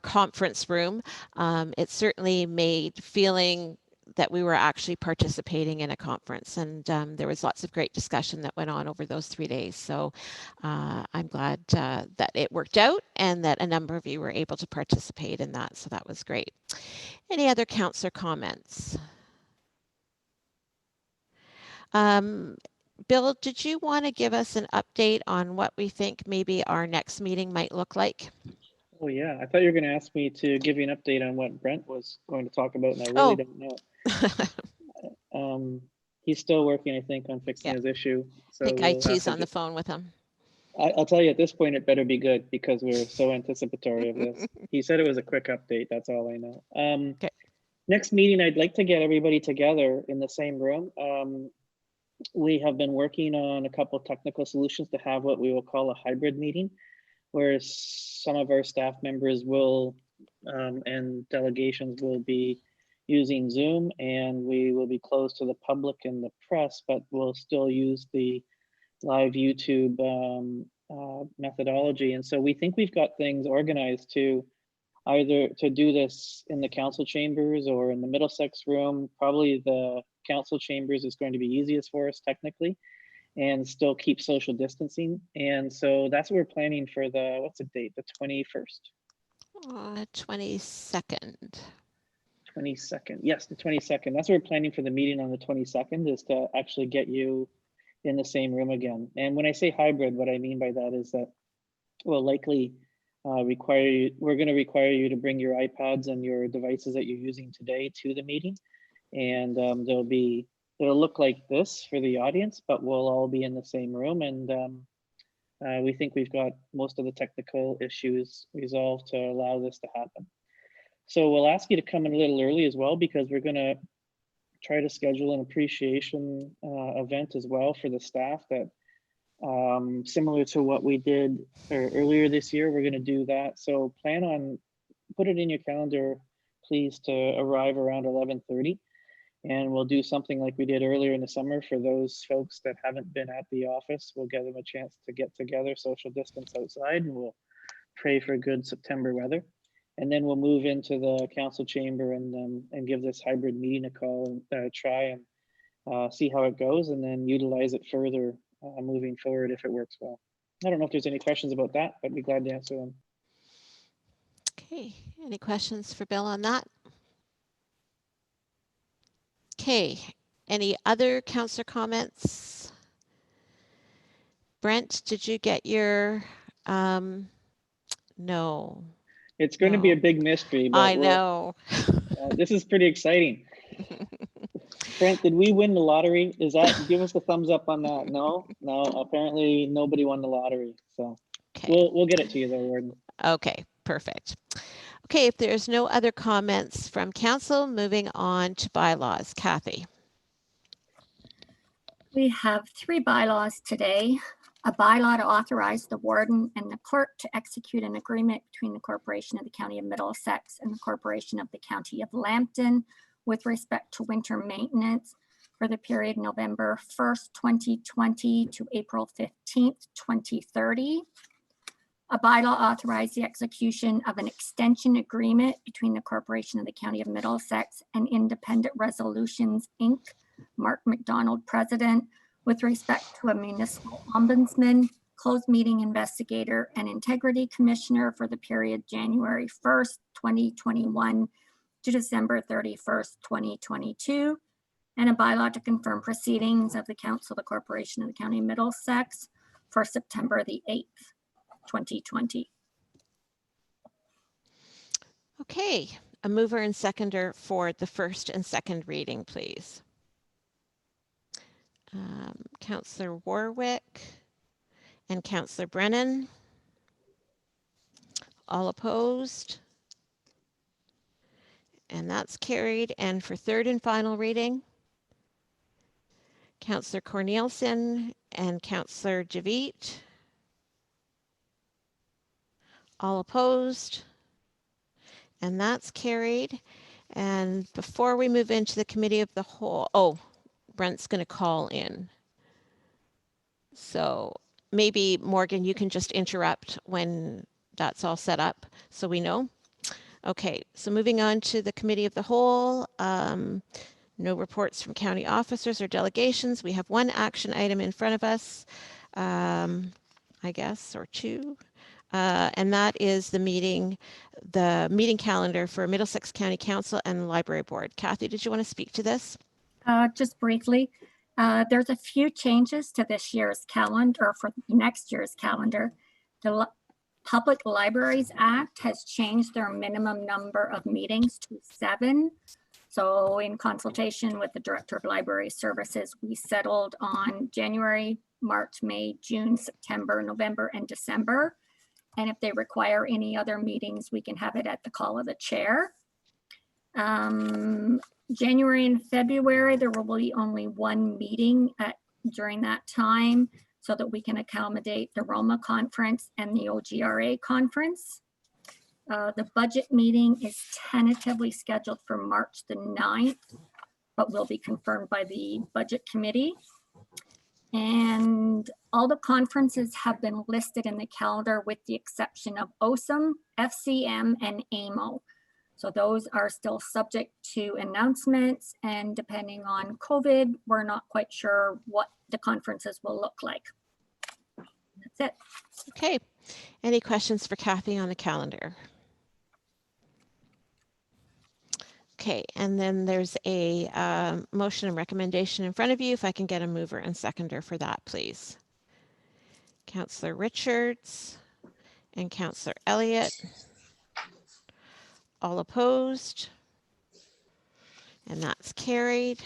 Speaker 1: conference room. It certainly made feeling that we were actually participating in a conference, and there was lots of great discussion that went on over those 3 days. So I'm glad that it worked out and that a number of you were able to participate in that. So that was great. Any other councillor comments? Bill, did you want to give us an update on what we think maybe our next meeting might look like?
Speaker 8: Oh yeah, I thought you were going to ask me to give you an update on what Brent was going to talk about, and I really don't know. He's still working, I think, on fixing his issue. So
Speaker 1: I think IT's on the phone with him.
Speaker 8: I'll tell you at this point, it better be good because we're so anticipatory of this. He said it was a quick update. That's all I know.
Speaker 1: Okay.
Speaker 8: Next meeting, I'd like to get everybody together in the same room. We have been working on a couple of technical solutions to have what we will call a hybrid meeting, where some of our staff members will and delegations will be using Zoom, and we will be closed to the public and the press, but we'll still use the live YouTube methodology. And so we think we've got things organized to either to do this in the council chambers or in the Middlesex room. Probably the council chambers is going to be easiest for us technically, and still keep social distancing. And so that's what we're planning for the, what's the date? The 21st?
Speaker 1: 22nd.
Speaker 8: 22nd. Yes, the 22nd. That's what we're planning for the meeting on the 22nd, is to actually get you in the same room again. And when I say hybrid, what I mean by that is that we'll likely require you, we're going to require you to bring your iPads and your devices that you're using today to the meeting. And it'll look like this for the audience, but we'll all be in the same room. And we think we've got most of the technical issues resolved to allow this to happen. So we'll ask you to come in a little early as well, because we're going to try to schedule an appreciation event as well for the staff, that similar to what we did earlier this year. We're going to do that. So plan on, put it in your calendar, please, to arrive around 11:30. And we'll do something like we did earlier in the summer for those folks that haven't been at the office. We'll give them a chance to get together, social distance outside, and we'll pray for good September weather. And then we'll move into the council chamber and give this hybrid meeting a call and try and see how it goes, and then utilize it further moving forward if it works well. I don't know if there's any questions about that, but I'd be glad to answer them.
Speaker 1: Okay, any questions for Bill on that? Okay, any other councillor comments? Brent, did you get your, no.
Speaker 8: It's going to be a big mystery, but
Speaker 1: I know.
Speaker 8: This is pretty exciting. Brent, did we win the lottery? Is that, give us the thumbs up on that? No, apparently nobody won the lottery. So okay. We'll get it to you though, Warden.
Speaker 1: Okay, perfect. Okay, if there's no other comments from council, moving on to bylaws. Kathy.
Speaker 11: We have 3 bylaws today. A bylaw to authorize the warden and the clerk to execute an agreement between the Corporation of the County of Middlesex and the Corporation of the County of Lambton with respect to winter maintenance for the period November 1st, 2020 to April 15th, 2030. A bylaw authorized the execution of an extension agreement between the Corporation of the County of Middlesex and Independent Resolutions, Inc., Mark McDonald, President, with respect to a municipal ombudsman, closed meeting investigator, and integrity commissioner for the period January 1st, 2021 to December 31st, 2022, and a bylaw to confirm proceedings of the Council of the Corporation of the County of Middlesex for September the 8th, 2020.
Speaker 1: Okay, a mover and seconder for the first and second reading, please. Councillor Warwick and Councillor Brennan. All opposed? And that's carried. And for third and final reading, Councillor Cornelison and Councillor Javit. All opposed? And that's carried. And before we move into the committee of the whole, oh, Brent's going to call in. So maybe Morgan, you can just interrupt when that's all set up so we know. Okay, so moving on to the committee of the whole. No reports from county officers or delegations. We have one action item in front of us, I guess, or two. And that is the meeting calendar for Middlesex County Council and the Library Board. Kathy, did you want to speak to this?
Speaker 11: Just briefly, there's a few changes to this year's calendar, or for next year's calendar. The Public Libraries Act has changed their minimum number of meetings to 7. So in consultation with the Director of Library Services, we settled on January, March, May, June, September, November, and December. And if they require any other meetings, we can have it at the call of the chair. January and February, there will be only one meeting during that time so that we can accommodate the Roma conference and the OGRA conference. The budget meeting is tentatively scheduled for March the 9th, but will be confirmed by the budget committee. And all the conferences have been listed in the calendar with the exception of OSM, FCM, and AMO. So those are still subject to announcements, and depending on COVID, we're not quite sure what the conferences will look like. That's it.
Speaker 1: Okay, any questions for Kathy on the calendar? Okay, and then there's a motion and recommendation in front of you. If I can get a mover and seconder for that, please. Councillor Richards and Councillor Elliott. All opposed? And that's carried.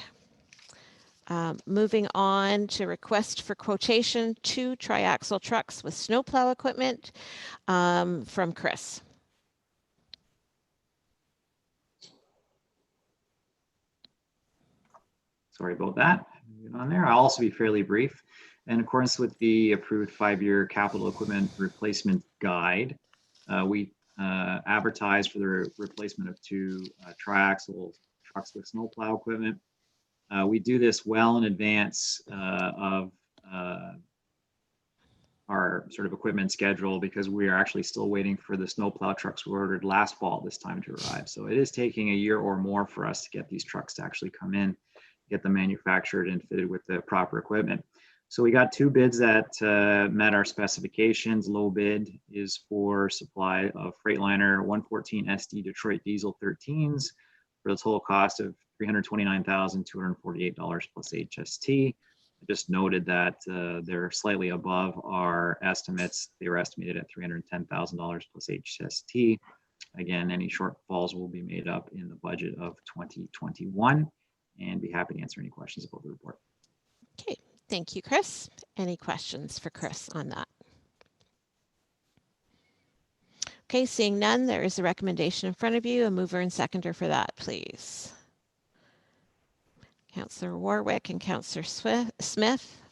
Speaker 1: Moving on to request for quotation 2 triaxle trucks with snowplow equipment from Chris.
Speaker 12: Sorry about that. On there, I'll also be fairly brief. In accordance with the approved 5-year capital equipment replacement guide, we advertised for the replacement of 2 triaxle trucks with snowplow equipment. We do this well in advance of our sort of equipment schedule because we are actually still waiting for the snowplow trucks we ordered last fall this time to arrive. So it is taking a year or more for us to get these trucks to actually come in, get them manufactured and fitted with the proper equipment. So we got 2 bids that met our specifications. Low bid is for supply of Freightliner 114 SD Detroit Diesel 13s for the total cost of $329,248 plus HST. I just noted that they're slightly above our estimates. They were estimated at $310,000 plus HST. Again, any shortfalls will be made up in the budget of 2021, and be happy to answer any questions about the report.
Speaker 1: Okay, thank you, Chris. Any questions for Chris on that? Okay, seeing none, there is a recommendation in front of you. A mover and seconder for that, please. Councillor Warwick and Councillor Smith.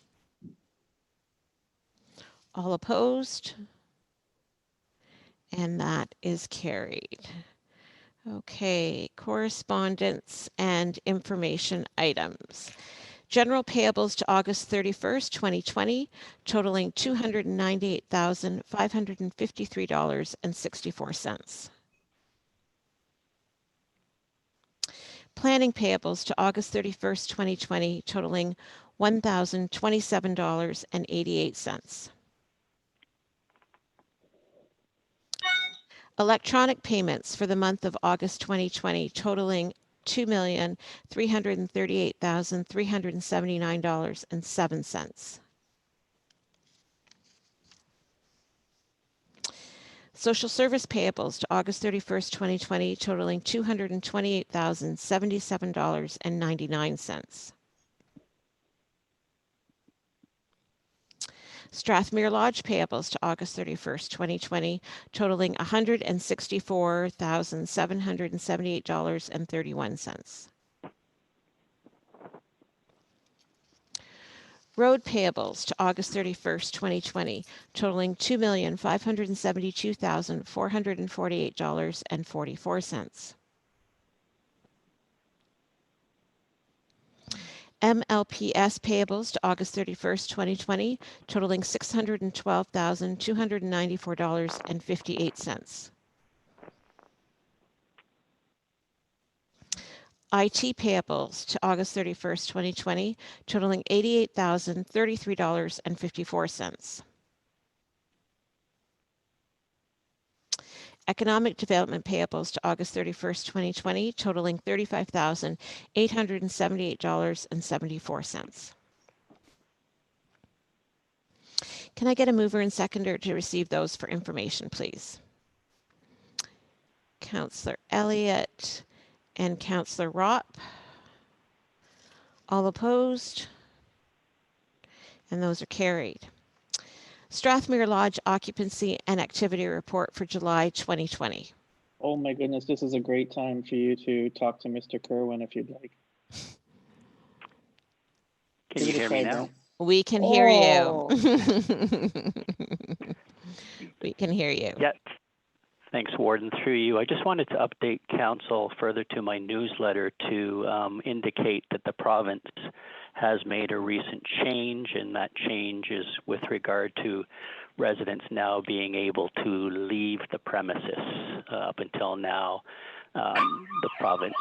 Speaker 1: All opposed? And that is carried. Okay, correspondence and information items. General payables to August 31st, 2020, totaling $298,553.64. Planning payables to August 31st, 2020, totaling $1,027.88. Electronic payments for the month of August 2020, totaling $2,338,379.07. Social service payables to August 31st, 2020, totaling $228,077.99. Strathmere Lodge payables to August 31st, 2020, totaling $164,778.31. Road payables to August 31st, 2020, totaling $2,572,448.44. MLPS payables to August 31st, 2020, totaling $612,294.58. IT payables to August 31st, 2020, totaling $88,033.54. Economic development payables to August 31st, 2020, totaling $35,878.74. Can I get a mover and seconder to receive those for information, please? Councillor Elliott and Councillor Ropp. All opposed? And those are carried. Strathmere Lodge occupancy and activity report for July 2020.
Speaker 8: Oh my goodness, this is a great time for you to talk to Mr. Kerwin if you'd like.
Speaker 13: Can you hear me now?
Speaker 1: We can hear you. We can hear you.
Speaker 13: Yes. Thanks, Warden. Through you, I just wanted to update Council further to my newsletter to indicate that the province has made a recent change, and that change is with regard to residents now being able to leave the premises. Up until now, the province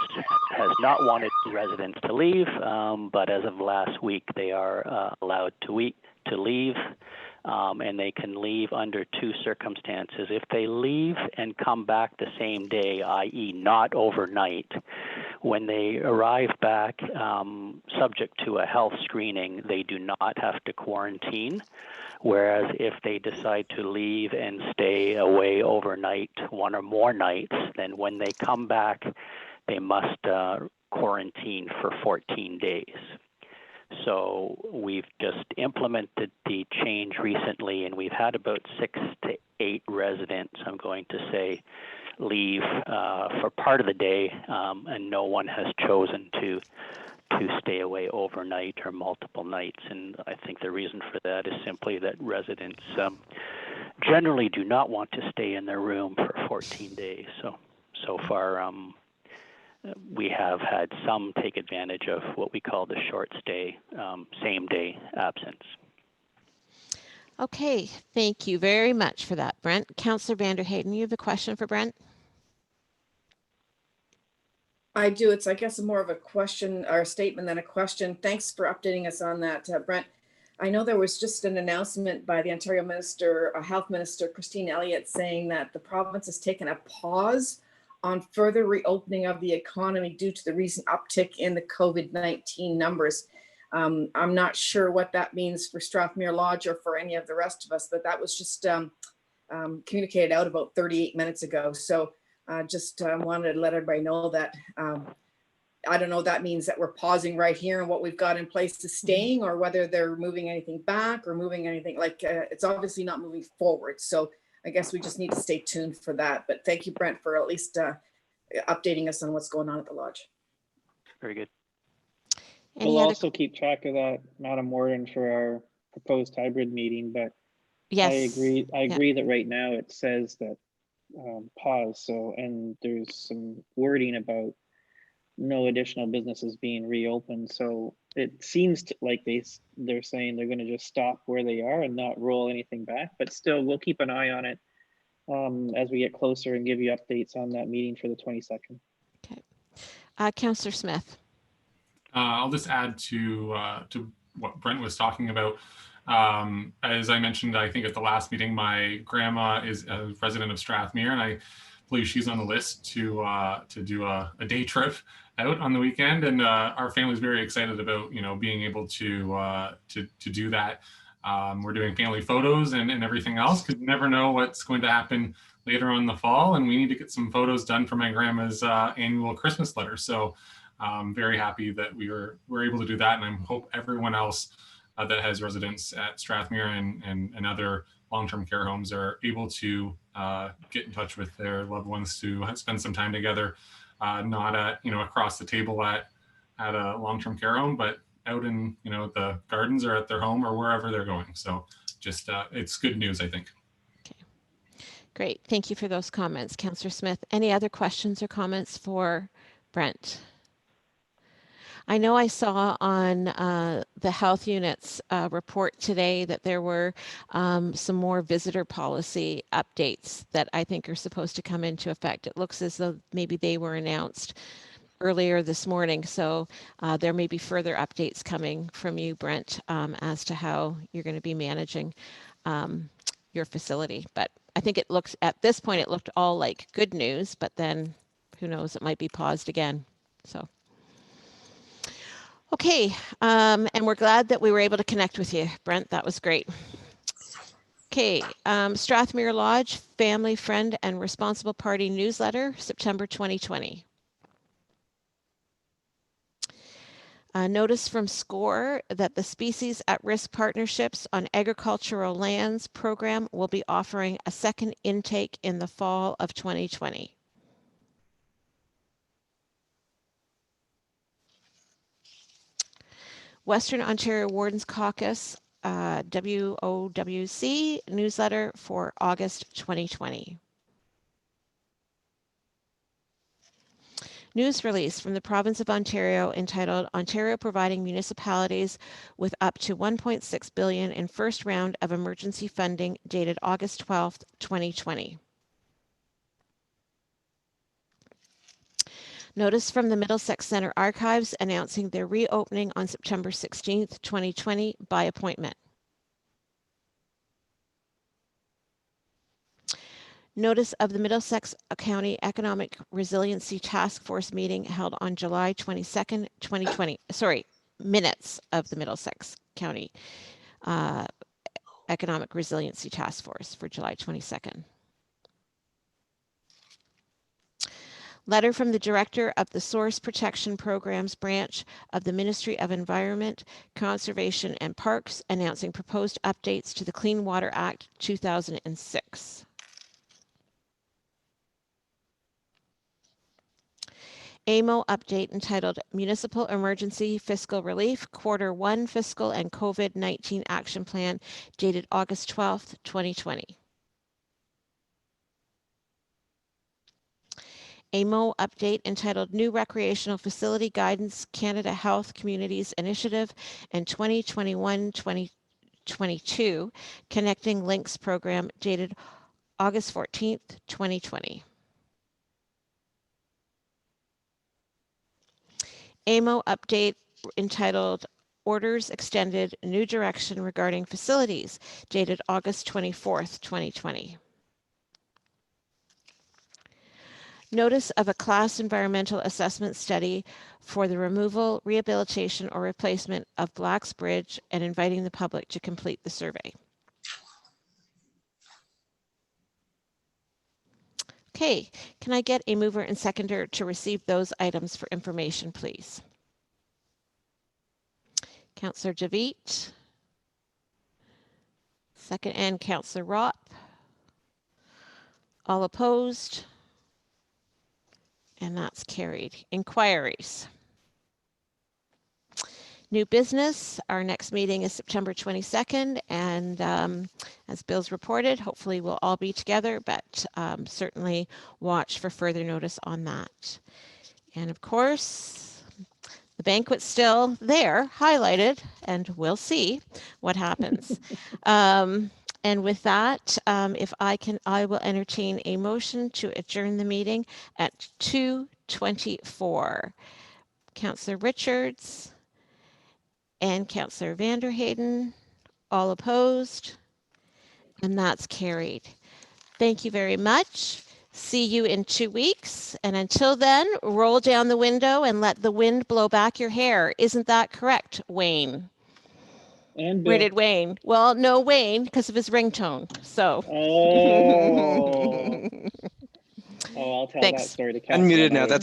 Speaker 13: has not wanted residents to leave, but as of last week, they are allowed to leave. And they can leave under two circumstances. If they leave and come back the same day, i.e. not overnight, when they arrive back, subject to a health screening, they do not have to quarantine. Whereas if they decide to leave and stay away overnight, one or more nights, then when they come back, they must quarantine for 14 days. So we've just implemented the change recently, and we've had about 6 to 8 residents, I'm going to say, leave for part of the day, and no one has chosen to stay away overnight or multiple nights. And I think the reason for that is simply that residents generally do not want to stay in their room for 14 days. So far, we have had some take advantage of what we call the short stay, same day absence.
Speaker 1: Okay, thank you very much for that, Brent. Councillor Vanderheyden, you have a question for Brent?
Speaker 2: I do. It's, I guess, more of a question or a statement than a question. Thanks for updating us on that, Brent. I know there was just an announcement by the Ontario Minister, Health Minister Christine Elliott, saying that the province has taken a pause on further reopening of the economy due to the recent uptick in the COVID-19 numbers. I'm not sure what that means for Strathmere Lodge or for any of the rest of us, but that was just communicated out about 38 minutes ago. So just wanted to let everybody know that I don't know, that means that we're pausing right here and what we've got in place is staying, or whether they're moving anything back or moving anything, like it's obviously not moving forward. So I guess we just need to stay tuned for that. But thank you, Brent, for at least updating us on what's going on at the lodge.
Speaker 13: Very good.
Speaker 8: We'll also keep track of that, Madam Warden, for our proposed hybrid meeting. But
Speaker 1: yes,
Speaker 8: I agree that right now it says that pause. So, and there's some wording about no additional businesses being reopened. So it seems like they're saying they're going to just stop where they are and not roll anything back. But still, we'll keep an eye on it as we get closer and give you updates on that meeting for the 22nd.
Speaker 1: Okay. Councillor Smith.
Speaker 5: I'll just add to what Brent was talking about. As I mentioned, I think at the last meeting, my grandma is a resident of Strathmere, and I believe she's on the list to do a day trip out on the weekend. And our family's very excited about being able to do that. We're doing family photos and everything else, because you never know what's going to happen later on in the fall, and we need to get some photos done for my grandma's annual Christmas letter. So I'm very happy that we're able to do that, and I hope everyone else that has residence at Strathmere and other long-term care homes are able to get in touch with their loved ones to spend some time together, not at across the table at a long-term care home, but out in the gardens or at their home or wherever they're going. So just it's good news, I think.
Speaker 1: Okay, great. Thank you for those comments, Councillor Smith. Any other questions or comments for Brent? I know I saw on the health unit's report today that there were some more visitor policy updates that I think are supposed to come into effect. It looks as though maybe they were announced earlier this morning. So there may be further updates coming from you, Brent, as to how you're going to be managing your facility. But I think it looks, at this point, it looked all like good news, but then who knows, it might be paused again. So. Okay, and we're glad that we were able to connect with you, Brent. That was great. Okay, Strathmere Lodge Family, Friend, and Responsible Party Newsletter, September 2020. Notice from SCORE that the Species at Risk Partnerships on Agricultural Lands program will be offering a second intake in the fall of 2020. Western Ontario Wardens Caucus, WOWC newsletter for August 2020. News release from the province of Ontario entitled Ontario Providing Municipalities with up to $1.6 billion in first round of emergency funding, dated August 12th, 2020. Notice from the Middlesex Centre Archives announcing their reopening on September 16th, 2020 by appointment. Notice of the Middlesex County Economic Resiliency Task Force meeting held on July 22nd, 2020. Sorry, minutes of the Middlesex County Economic Resiliency Task Force for July 22nd. Letter from the Director of the Source Protection Programs Branch of the Ministry of Environment, Conservation and Parks announcing proposed updates to the Clean Water Act 2006. AMO update entitled Municipal Emergency Fiscal Relief Quarter 1 Fiscal and COVID-19 Action Plan, dated August 12th, 2020. AMO update entitled New Recreational Facility Guidance Canada Health Communities Initiative and 2021-2022 Connecting Links Program, dated August 14th, 2020. AMO update entitled Orders Extended New Direction Regarding Facilities, dated August 24th, 2020. Notice of a class environmental assessment study for the removal, rehabilitation, or replacement of Black's Bridge and inviting the public to complete the survey. Okay, can I get a mover and seconder to receive those items for information, please? Councillor Javid. Second, and Councillor Ropp. All opposed? And that's carried. Inquiries. New business, our next meeting is September 22nd, and as Bill's reported, hopefully we'll all be together, but certainly watch for further notice on that. And of course, the banquet's still there, highlighted, and we'll see what happens. And with that, if I will entertain a motion to adjourn the meeting at 2:24. Councillor Richards and Councillor Vanderheyden, all opposed, and that's carried. Thank you very much. See you in 2 weeks. And until then, roll down the window and let the wind blow back your hair. Isn't that correct, Wayne?
Speaker 8: And
Speaker 1: Where
Speaker 8: Bill.
Speaker 1: did Wayne? Well, no Wayne because of his ringtone. So.
Speaker 8: Oh. Oh, I'll tell that
Speaker 1: Thanks.
Speaker 8: story to Councillor
Speaker 14: Unmuted now.
Speaker 8: Myers.
Speaker 14: That's